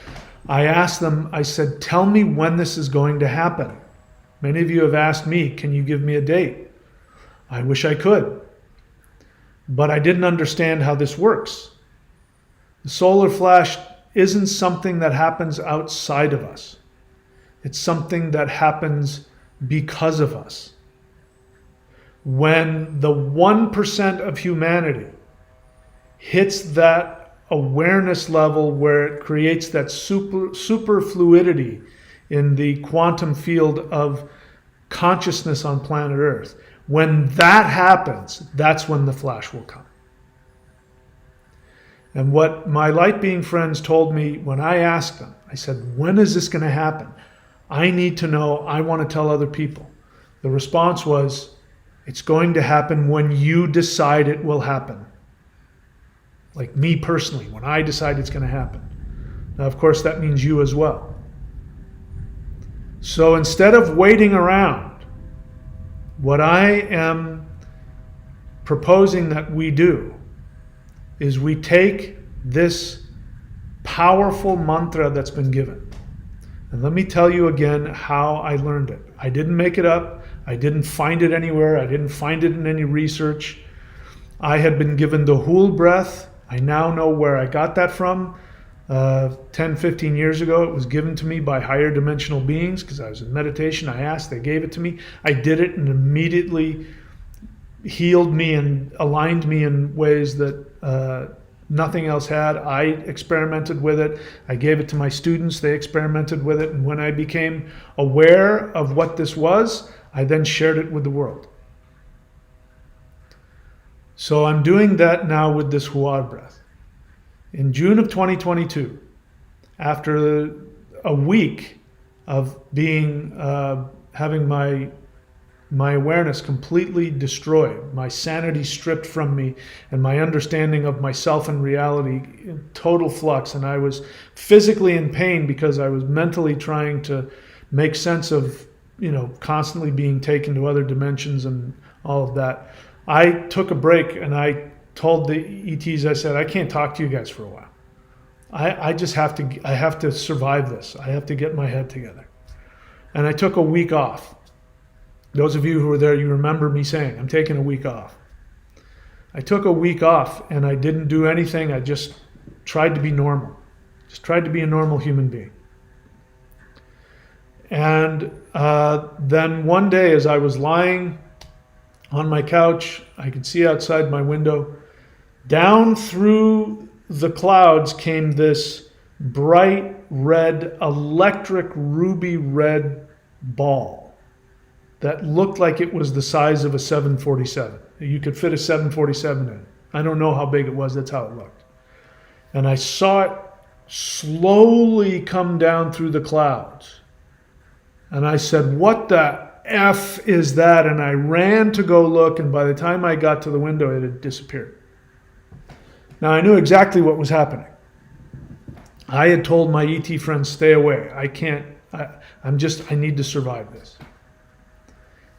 I asked them, I said, tell me when this is going to happen. Many of you have asked me, can you give me a date? I wish I could. But I didn't understand how this works. The solar flash isn't something that happens outside of us. It's something that happens because of us. When the 1% of humanity hits that awareness level where it creates that super fluidity in the quantum field of consciousness on planet Earth, when that happens, that's when the flash will come. And what my light being friends told me when I asked them, I said, when is this going to happen? I need to know. I want to tell other people. The response was, it's going to happen when you decide it will happen. Like me personally, when I decide it's going to happen. Now, of course, that means you as well. So instead of waiting around, what I am proposing that we do is we take this powerful mantra that's been given. And let me tell you again how I learned it. I didn't make it up. I didn't find it anywhere. I didn't find it in any research. I had been given the Hul breath. I now know where I got that from. 10, 15 years ago, it was given to me by higher dimensional beings because I was in meditation. I asked, they gave it to me. I did it and immediately healed me and aligned me in ways that nothing else had. I experimented with it. I gave it to my students. They experimented with it. And when I became aware of what this was, I then shared it with the world. So I'm doing that now with this Huad breath. In June of 2022, after a week of being having my awareness completely destroyed, my sanity stripped from me, and my understanding of myself and reality in total flux, and I was physically in pain because I was mentally trying to make sense of, constantly being taken to other dimensions and all of that. I took a break and I told the ETs, I said, I can't talk to you guys for a while. I have to survive this. I have to get my head together. And I took a week off. Those of you who were there, you remember me saying, I'm taking a week off. I took a week off and I didn't do anything. I just tried to be normal. Just tried to be a normal human being. And then one day as I was lying on my couch, I could see outside my window. Down through the clouds came this bright red, electric ruby red ball that looked like it was the size of a 747. You could fit a 747 in. I don't know how big it was, that's how it looked. And I saw it slowly come down through the clouds. And I said, what the F is that? And I ran to go look, and by the time I got to the window, it had disappeared. Now, I knew exactly what was happening. I had told my ET friends, stay away. I need to survive this.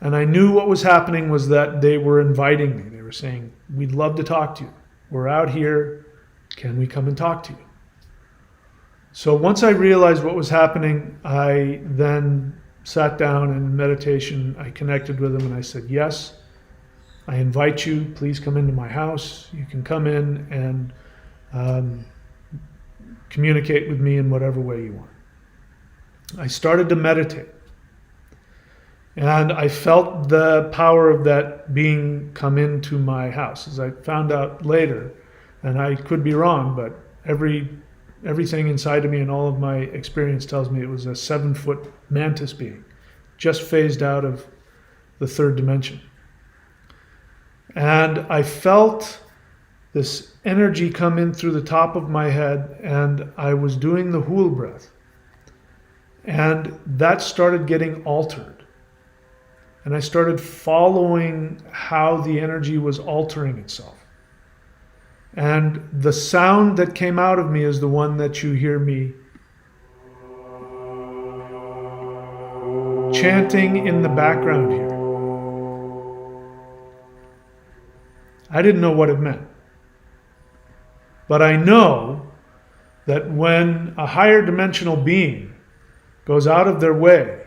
And I knew what was happening was that they were inviting me. They were saying, we'd love to talk to you. We're out here. Can we come and talk to you? So once I realized what was happening, I then sat down in meditation. I connected with them and I said, yes, I invite you. Please come into my house. You can come in and communicate with me in whatever way you want. I started to meditate. And I felt the power of that being come into my house. As I found out later, and I could be wrong, but everything inside of me and all of my experience tells me it was a 7-foot mantis being, just phased out of the third dimension. And I felt this energy come in through the top of my head, and I was doing the hool breath. And that started getting altered. And I started following how the energy was altering itself. And the sound that came out of me is the one that you hear me chanting in the background here. I didn't know what it meant. But I know that when a higher dimensional being goes out of their way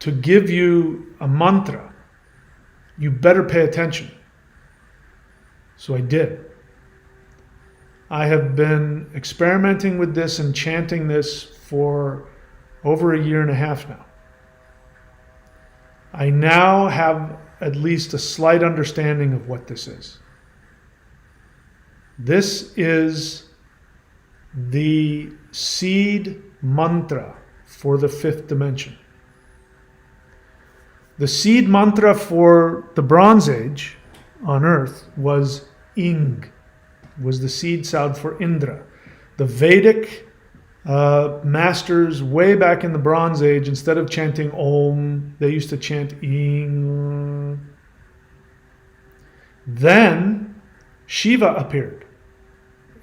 to give you a mantra, you better pay attention. So I did. I have been experimenting with this and chanting this for over 1.5 years now. I now have at least a slight understanding of what this is. This is the seed mantra for the 5th dimension. The seed mantra for the Bronze Age on Earth was Ing, was the seed sound for Indra. The Vedic masters way back in the Bronze Age, instead of chanting Om, they used to chant Ing. Then Shiva appeared.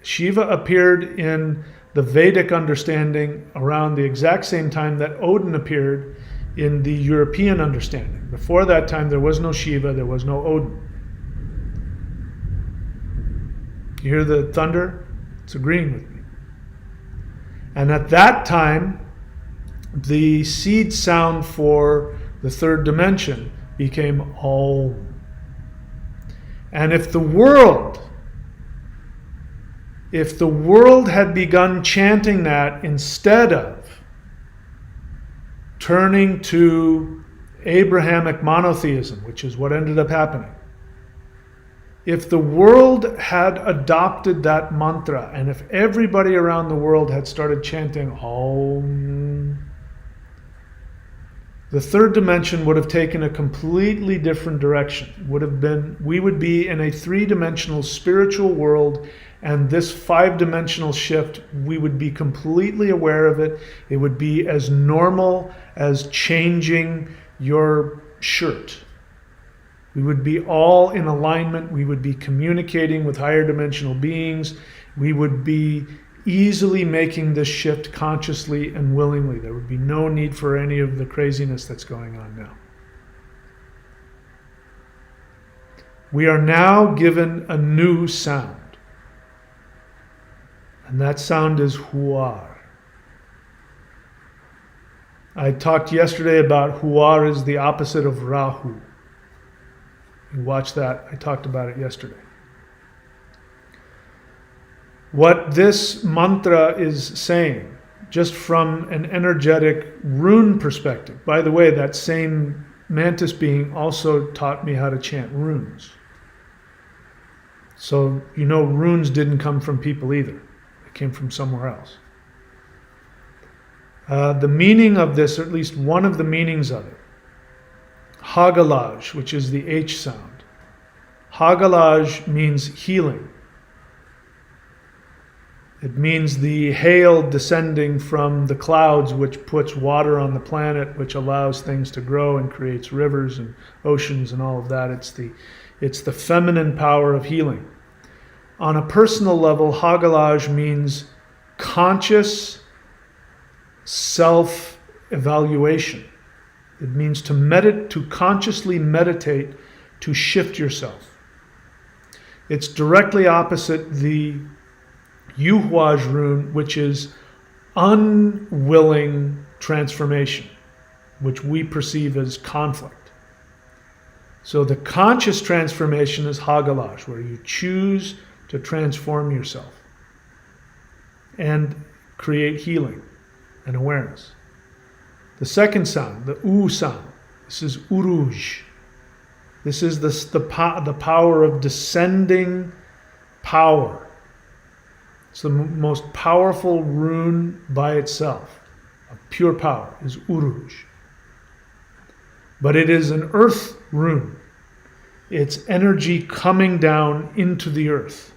Shiva appeared in the Vedic understanding around the exact same time that Odin appeared in the European understanding. Before that time, there was no Shiva, there was no Odin. You hear the thunder? It's agreeing with me. And at that time, the seed sound for the 3rd dimension became Om. And if the world had begun chanting that instead of turning to Abrahamic monotheism, which is what ended up happening, if the world had adopted that mantra, and if everybody around the world had started chanting Om, the 3rd dimension would have taken a completely different direction. We would be in a 3-dimensional spiritual world, and this 5-dimensional shift, we would be completely aware of it. It would be as normal as changing your shirt. We would be all in alignment. We would be communicating with higher dimensional beings. We would be easily making this shift consciously and willingly. There would be no need for any of the craziness that's going on now. We are now given a new sound. And that sound is Huar. I talked yesterday about Huar is the opposite of Rahu. You watch that. I talked about it yesterday. What this mantra is saying, just from an energetic rune perspective. By the way, that same mantis being also taught me how to chant runes. So, runes didn't come from people either. They came from somewhere else. The meaning of this, or at least one of the meanings of it, Hagalaj, which is the H sound. Hagalaj means healing. It means the hail descending from the clouds, which puts water on the planet, which allows things to grow and creates rivers and oceans and all of that. It's the feminine power of healing. On a personal level, Hagalaj means conscious self-evaluation. It means to consciously meditate, to shift yourself. It's directly opposite the Yuhwaj rune, which is unwilling transformation, which we perceive as conflict. So the conscious transformation is Hagalaj, where you choose to transform yourself and create healing and awareness. The second sound, the U sound, This is Uruj. This is the power of descending power. It's the most powerful rune by itself. Of pure power is Uruj. But it is an earth rune. It's energy coming down into the earth.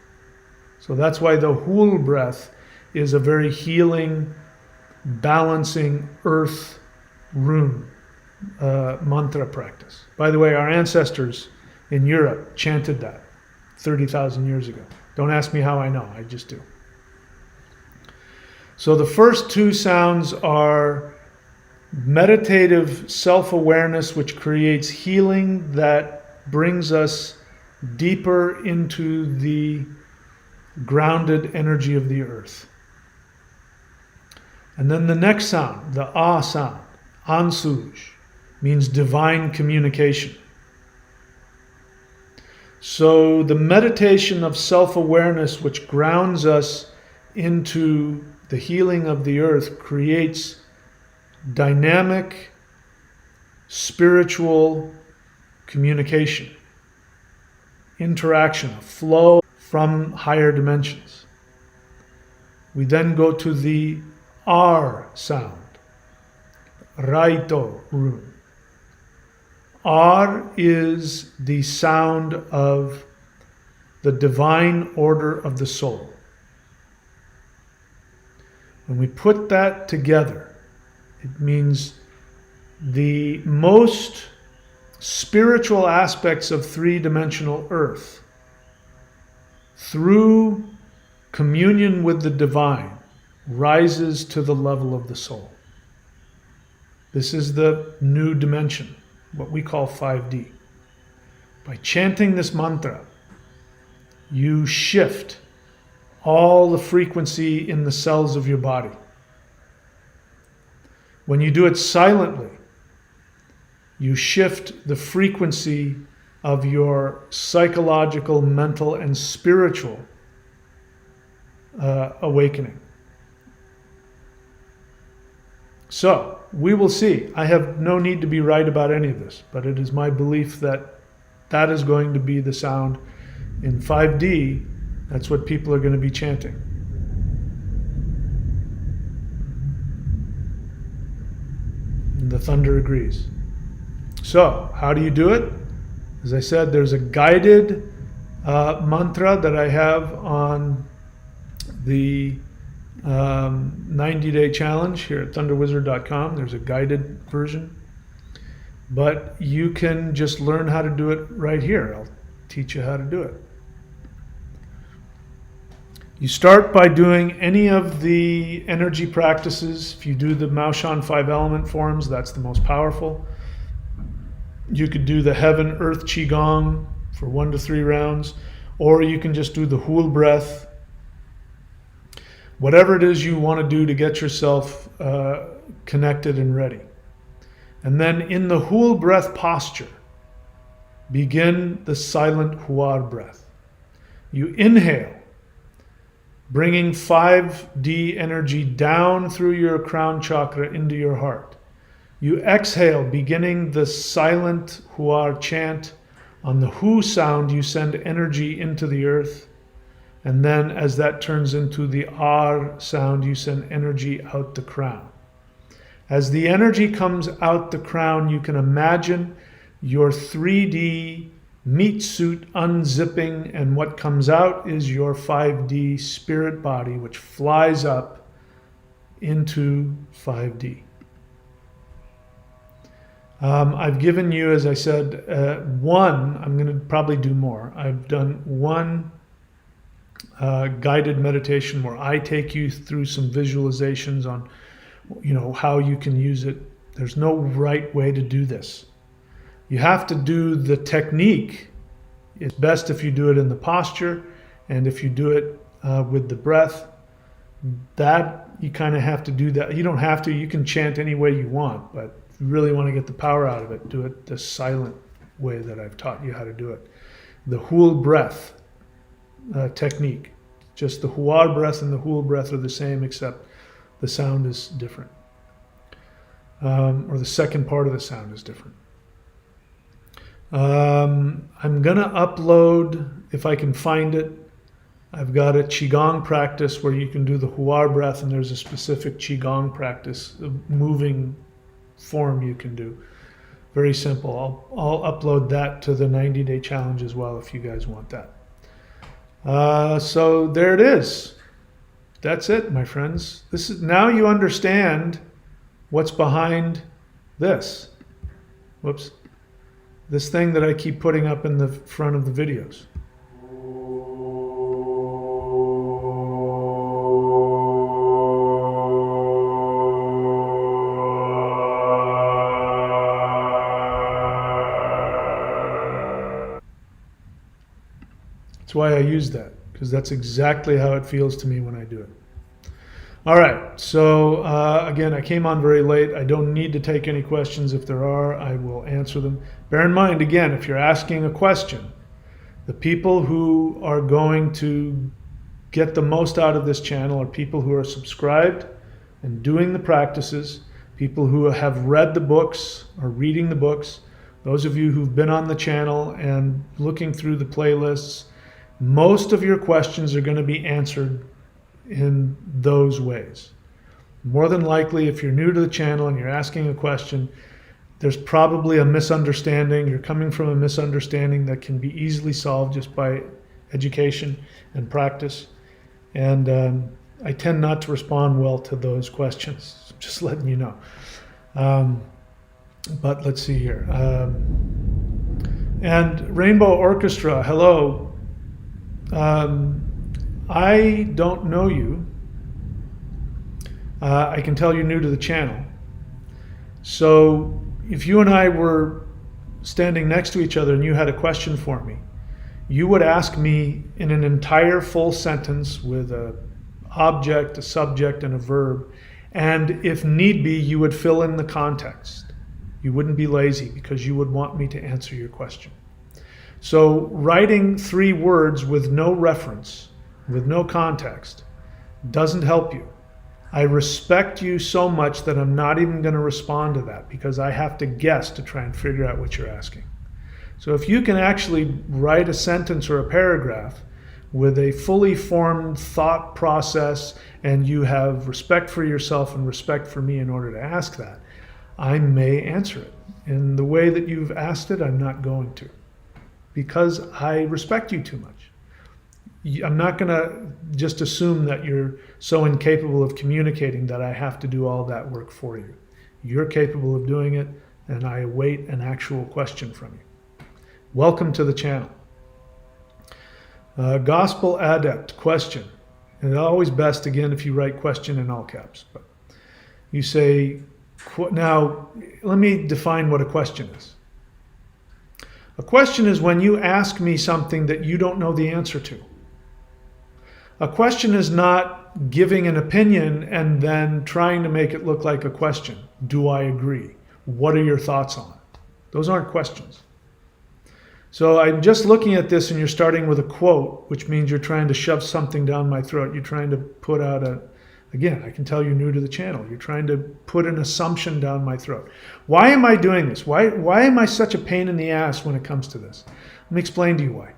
So that's why the Hul breath is a very healing, balancing earth rune mantra practice. By the way, our ancestors in Europe chanted that 30,000 years ago. Don't ask me how I know, I just do. So the first two sounds are meditative self-awareness, which creates healing that brings us deeper into the grounded energy of the earth. And then the next sound, the Ah sound, Ansuj, means divine communication. So the meditation of self-awareness, which grounds us into the healing of the earth, creates dynamic spiritual communication, interaction, a flow from higher dimensions. We then go to the R sound, Raito rune. R is the sound of the divine order of the soul. When we put that together, it means the most spiritual aspects of three-dimensional earth, through communion with the divine, rises to the level of the soul. This is the new dimension, what we call 5D. By chanting this mantra, you shift all the frequency in the cells of your body. When you do it silently, you shift the frequency of your psychological, mental, and spiritual awakening. So, we will see. I have no need to be right about any of this, but it is my belief that that is going to be the sound in 5D. That's what people are going to be chanting. And the thunder agrees. So, how do you do it? As I said, there's a guided mantra that I have on the 90-day challenge here at thunderwizard.com. There's a guided version. But you can just learn how to do it right here. I'll teach you how to do it. You start by doing any of the energy practices. If you do the Maoshan 5-element forms, that's the most powerful. You could do the Heaven, Earth, Qigong for 1 to 3 rounds, or you can just do the Hul breath. Whatever it is you want to do to get yourself connected and ready. And then in the Hul breath posture, begin the silent Huar breath. You inhale, bringing 5D energy down through your crown chakra into your heart. You exhale, beginning the silent Huar chant. On the Hu sound, you send energy into the earth. And then as that turns into the R sound, you send energy out the crown. As the energy comes out the crown, you can imagine your 3D meat suit unzipping, and what comes out is your 5D spirit body, which flies up into 5D. I've given you, as I said, one, I'm going to probably do more. I've done one guided meditation where I take you through some visualizations on, how you can use it. There's no right way to do this. You have to do the technique. It's best if you do it in the posture, and if you do it with the breath, that you kind of have to do that. You don't have to, you can chant any way you want, but if you really want to get the power out of it, do it the silent way that I've taught you how to do it. The Hul breath technique. Just the Huar breath and the Hul breath are the same, except the sound is different. Or the second part of the sound is different. I'm going to upload, if I can find it, I've got a Qigong practice where you can do the Huar breath, and there's a specific Qigong practice, a moving form you can do. Very simple. I'll upload that to the 90-day challenge as well if you guys want that. So there it is. That's it, my friends. This is, now you understand what's behind this. Whoops. This thing that I keep putting up in the front of the videos. That's why I use that, because that's exactly how it feels to me when I do it. All right, so again, I came on very late. I don't need to take any questions. If there are, I will answer them. Bear in mind, again, if you're asking a question, the people who are going to get the most out of this channel are people who are subscribed and doing the practices, people who have read the books or reading the books, those of you who've been on the channel and looking through the playlists. Most of your questions are going to be answered in those ways. More than likely, if you're new to the channel and you're asking a question, there's probably a misunderstanding. You're coming from a misunderstanding that can be easily solved just by education and practice. And I tend not to respond well to those questions, just letting you know. But let's see here. And Rainbow Orchestra, hello. I don't know you. I can tell you're new to the channel. So if you and I were standing next to each other and you had a question for me, you would ask me in an entire full sentence with an object, a subject, and a verb. And if need be, you would fill in the context. You wouldn't be lazy because you would want me to answer your question. So writing 3 words with no reference, with no context, doesn't help you. I respect you so much that I'm not even going to respond to that because I have to guess to try and figure out what you're asking. So if you can actually write a sentence or a paragraph with a fully formed thought process and you have respect for yourself and respect for me in order to ask that, I may answer it. In the way that you've asked it, I'm not going to, because I respect you too much. I'm not going to just assume that you're so incapable of communicating that I have to do all that work for you. You're capable of doing it, and I await an actual question from you. Welcome to the channel. Gospel Adept, question. And it's always best, again, if you write question in all caps. But you say, now, let me define what a question is. A question is when you ask me something that you don't know the answer to. A question is not giving an opinion and then trying to make it look like a question. Do I agree? What are your thoughts on it? Those aren't questions. So I'm just looking at this and you're starting with a quote, which means you're trying to shove something down my throat. You're trying to put out again, I can tell you're new to the channel. You're trying to put an assumption down my throat. Why am I doing this? Why am I such a pain in the ass when it comes to this? Let me explain to you why.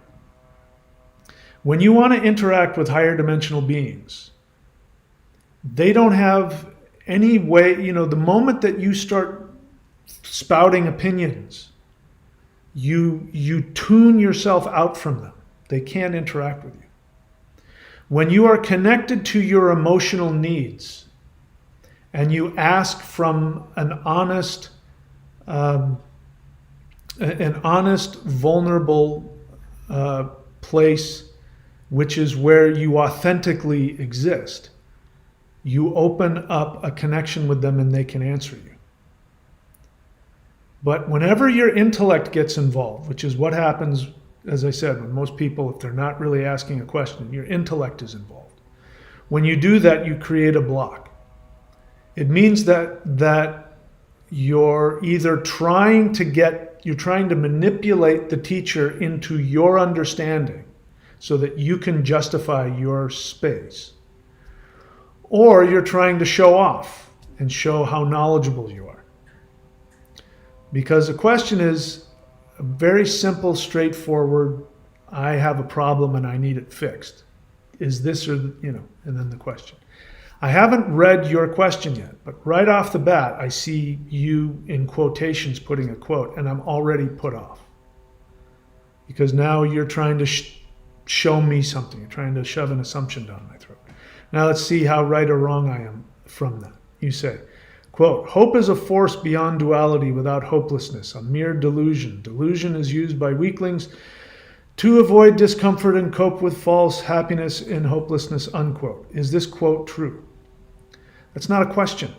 When you want to interact with higher dimensional beings, they don't have any way, the moment that you start spouting opinions, you tune yourself out from them. They can't interact with you. When you are connected to your emotional needs and you ask from an honest, vulnerable place, which is where you authentically exist, you open up a connection with them and they can answer you. But whenever your intellect gets involved, which is what happens, as I said, when most people, if they're not really asking a question, your intellect is involved. When you do that, you create a block. It means that you're either trying to manipulate the teacher into your understanding so that you can justify your space, or you're trying to show off and show how knowledgeable you are. Because the question is, very simple, straightforward, I have a problem and I need it fixed. Is this or, and then the question. I haven't read your question yet, but right off the bat, I see you in quotations putting a quote, and I'm already put off. Because now you're trying to show me something. You're trying to shove an assumption down my throat. Now let's see how right or wrong I am from that. You say, quote, hope is a force beyond duality without hopelessness, a mere delusion. Delusion is used by weaklings to avoid discomfort and cope with false happiness in hopelessness, unquote. Is this quote true? That's not a question.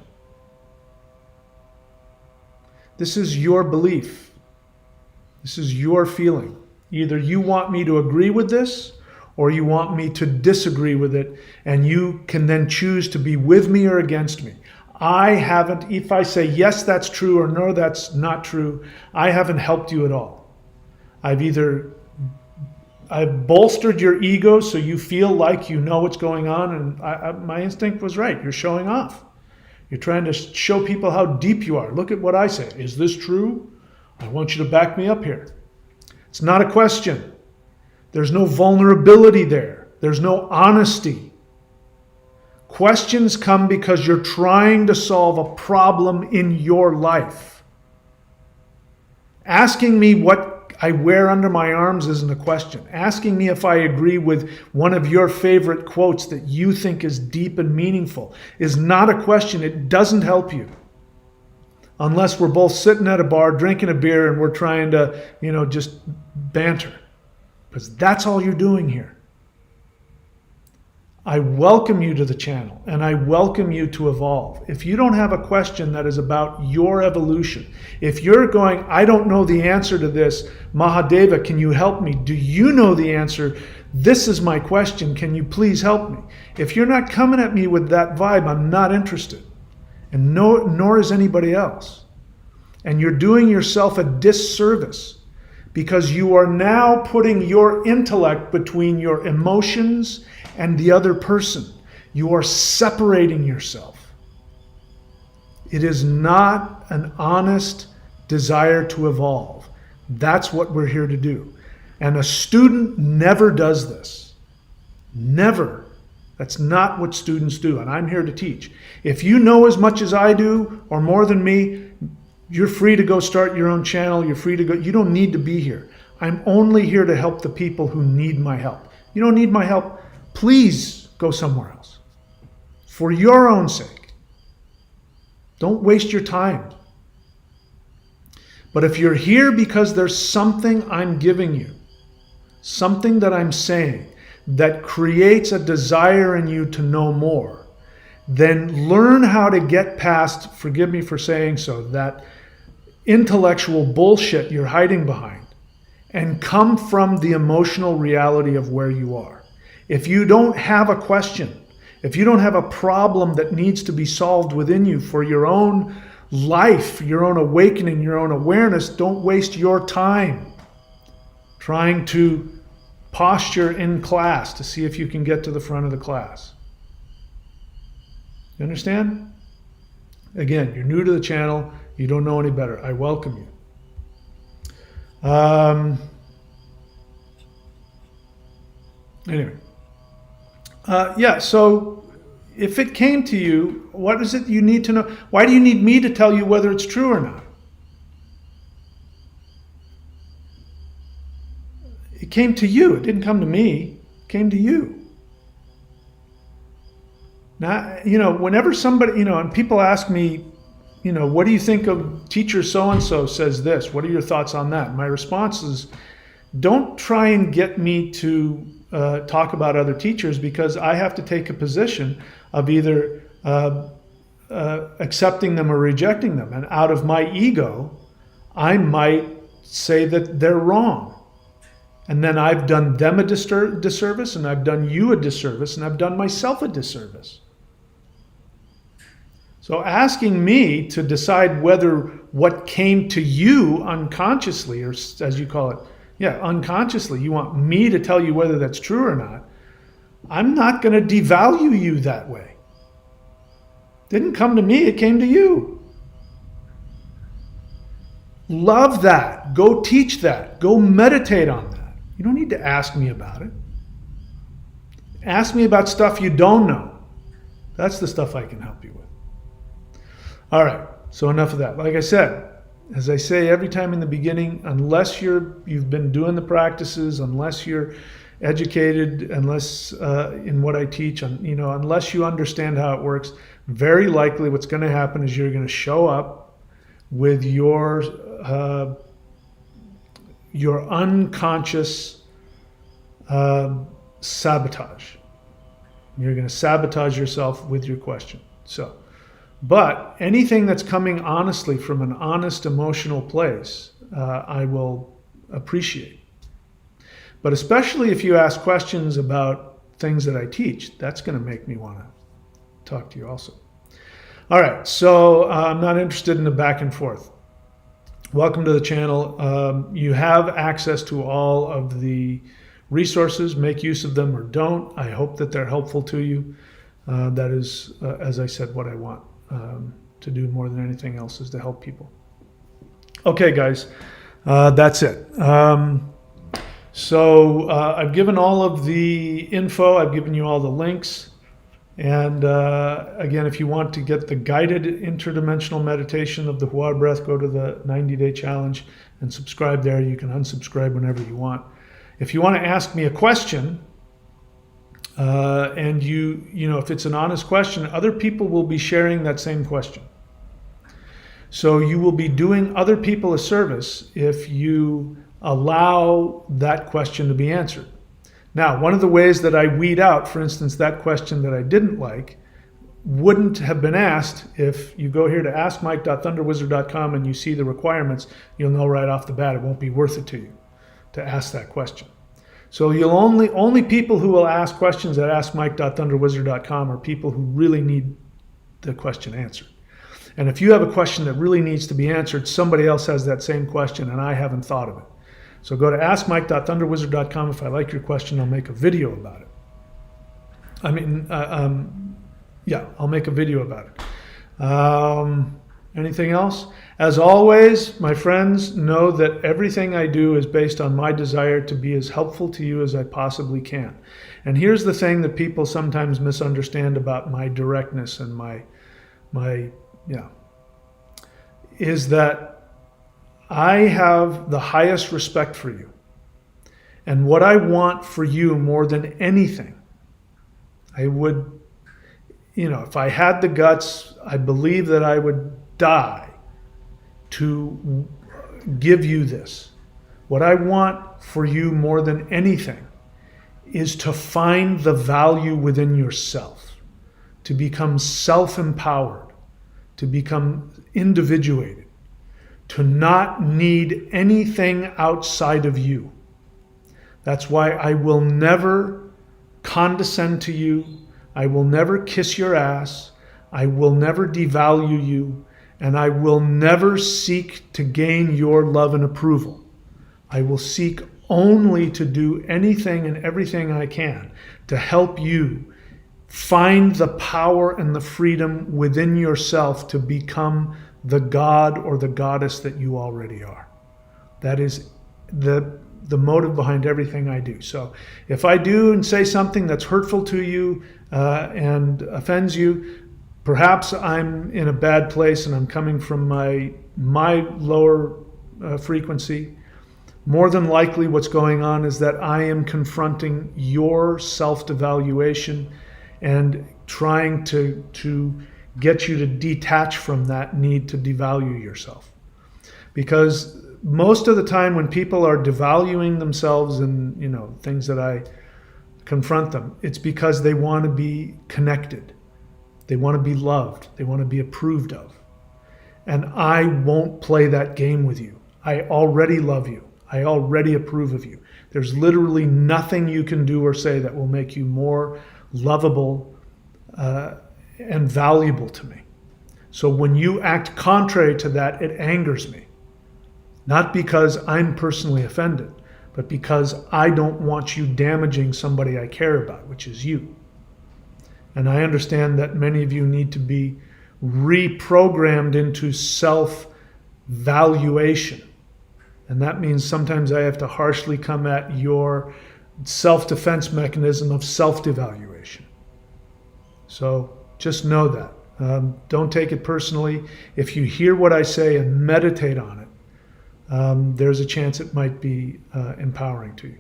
This is your belief. This is your feeling. Either you want me to agree with this or you want me to disagree with it, and you can then choose to be with me or against me. I haven't, if I say yes, that's true, or no, that's not true, I haven't helped you at all. I've bolstered your ego so you feel like you know what's going on, and my instinct was right. You're showing off. You're trying to show people how deep you are. Look at what I say. Is this true? I want you to back me up here. It's not a question. There's no vulnerability there. There's no honesty. Questions come because you're trying to solve a problem in your life. Asking me what I wear under my arms isn't a question. Asking me if I agree with one of your favorite quotes that you think is deep and meaningful is not a question. It doesn't help you. Unless we're both sitting at a bar drinking a beer and we're trying to, just banter. Because that's all you're doing here. I welcome you to the channel, and I welcome you to evolve. If you don't have a question that is about your evolution, if you're going, I don't know the answer to this, Mahadeva, can you help me? Do you know the answer? This is my question. Can you please help me? If you're not coming at me with that vibe, I'm not interested. And nor is anybody else. And you're doing yourself a disservice because you are now putting your intellect between your emotions and the other person. You are separating yourself. It is not an honest desire to evolve. That's what we're here to do. And a student never does this. Never. That's not what students do, and I'm here to teach. If you know as much as I do, or more than me, you're free to go start your own channel. You're free to go. You don't need to be here. I'm only here to help the people who need my help. You don't need my help. Please go somewhere else. For your own sake. Don't waste your time. But if you're here because there's something I'm giving you, something that I'm saying that creates a desire in you to know more, then learn how to get past, forgive me for saying so, that intellectual bullshit you're hiding behind and come from the emotional reality of where you are. If you don't have a question, if you don't have a problem that needs to be solved within you for your own life, your own awakening, your own awareness, don't waste your time trying to posture in class to see if you can get to the front of the class. You understand? Again, you're new to the channel. You don't know any better. I welcome you. Anyway. So if it came to you, what is it you need to know? Why do you need me to tell you whether it's true or not? It came to you. It didn't come to me. It came to you. Now, whenever somebody, and people ask me, what do you think of teacher so-and-so says this? What are your thoughts on that? My response is, don't try and get me to talk about other teachers, because I have to take a position of either accepting them or rejecting them. And out of my ego, I might say that they're wrong. And then I've done them a disservice, and I've done you a disservice, and I've done myself a disservice. So asking me to decide whether what came to you unconsciously, or as you call it, unconsciously, you want me to tell you whether that's true or not, I'm not going to devalue you that way. It didn't come to me, it came to you. Love that. Go teach that. Go meditate on that. You don't need to ask me about it. Ask me about stuff you don't know. That's the stuff I can help you with. All right, so enough of that. Like I said, as I say every time in the beginning, unless you've been doing the practices, unless you're educated, unless in what I teach, unless you understand how it works, very likely what's going to happen is you're going to show up with your unconscious sabotage. You're going to sabotage yourself with your question. But anything that's coming honestly from an honest emotional place, I will appreciate. But especially if you ask questions about things that I teach, that's going to make me want to talk to you also. All right, so I'm not interested in the back and forth. Welcome to the channel. You have access to all of the resources. Make use of them or don't. I hope that they're helpful to you. That is, as I said, what I want to do more than anything else is to help people. Okay, guys, that's it. So I've given all of the info. I've given you all the links. And again, if you want to get the guided interdimensional meditation of the Hua breath, go to the 90-day challenge and subscribe there. You can unsubscribe whenever you want. If you want to ask me a question, and if it's an honest question, other people will be sharing that same question. So you will be doing other people a service if you allow that question to be answered. Now, one of the ways that I weed out, for instance, that question that I didn't like, wouldn't have been asked. If you go here to askmike.thunderwizard.com and you see the requirements, you'll know right off the bat it won't be worth it to you to ask that question. So you'll only people who will ask questions at askmike.thunderwizard.com are people who really need the question answered. And if you have a question that really needs to be answered, somebody else has that same question and I haven't thought of it. So go to askmike.thunderwizard.com. If I like your question, I'll make a video about it. I'll make a video about it. Anything else? As always, my friends, know that everything I do is based on my desire to be as helpful to you as I possibly can. And here's the thing that people sometimes misunderstand about my directness and is that I have the highest respect for you. And what I want for you more than anything, I would, if I had the guts, I believe that I would die to give you this. What I want for you more than anything is to find the value within yourself, to become self-empowered, to become individuated, to not need anything outside of you. That's why I will never condescend to you. I will never kiss your ass. I will never devalue you. And I will never seek to gain your love and approval. I will seek only to do anything and everything I can to help you find the power and the freedom within yourself to become the God or the goddess that you already are. That is the motive behind everything I do. So if I do and say something that's hurtful to you and offends you, perhaps I'm in a bad place and I'm coming from my lower frequency. More than likely what's going on is that I am confronting your self-devaluation and trying to get you to detach from that need to devalue yourself. Because most of the time when people are devaluing themselves and things that I confront them, it's because they want to be connected. They want to be loved. They want to be approved of. And I won't play that game with you. I already love you. I already approve of you. There's literally nothing you can do or say that will make you more lovable and valuable to me. So when you act contrary to that, it angers me. Not because I'm personally offended, but because I don't want you damaging somebody I care about, which is you. And I understand that many of you need to be reprogrammed into valuation. And that means sometimes I have to harshly come at your self-defense mechanism of self-devaluation. So just know that. Don't take it personally. If you hear what I say and meditate on it, there's a chance it might be empowering to you.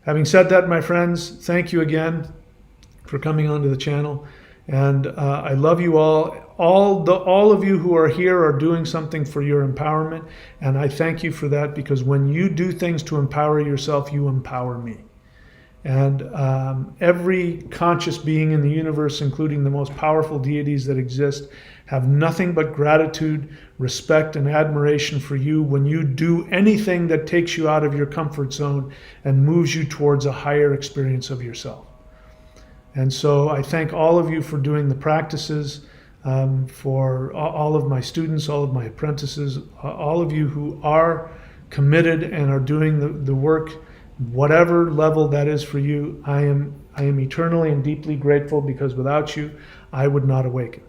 Having said that, my friends, thank you again for coming onto the channel. And I love you all. All of you who are here are doing something for your empowerment. And I thank you for that, because when you do things to empower yourself, you empower me. And every conscious being in the universe, including the most powerful deities that exist, have nothing but gratitude, respect, and admiration for you when you do anything that takes you out of your comfort zone and moves you towards a higher experience of yourself. And so I thank all of you for doing the practices, for all of my students, all of my apprentices, all of you who are committed and are doing the work, whatever level that is for you. I am eternally and deeply grateful, because without you, I would not awaken.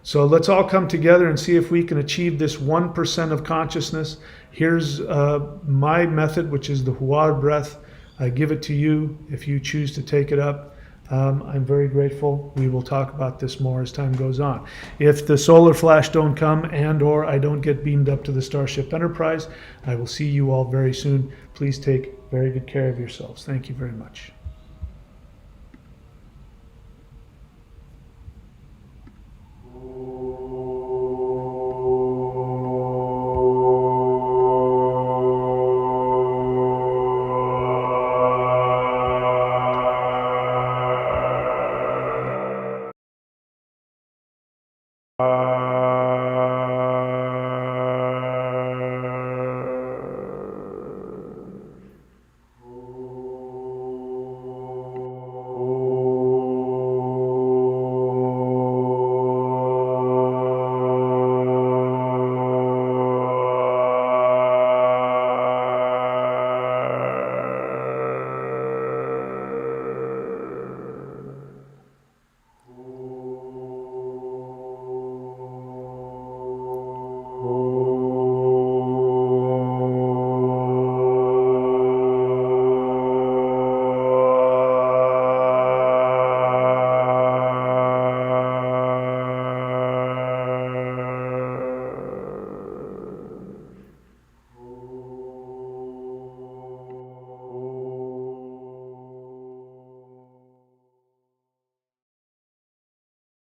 So let's all come together and see if we can achieve this 1% of consciousness. Here's my method, which is the Hua breath. I give it to you if you choose to take it up. I'm very grateful. We will talk about this more as time goes on. If the solar flash don't come and or I don't get beamed up to the Starship Enterprise, I will see you all very soon. Please take very good care of yourselves. Thank you very much.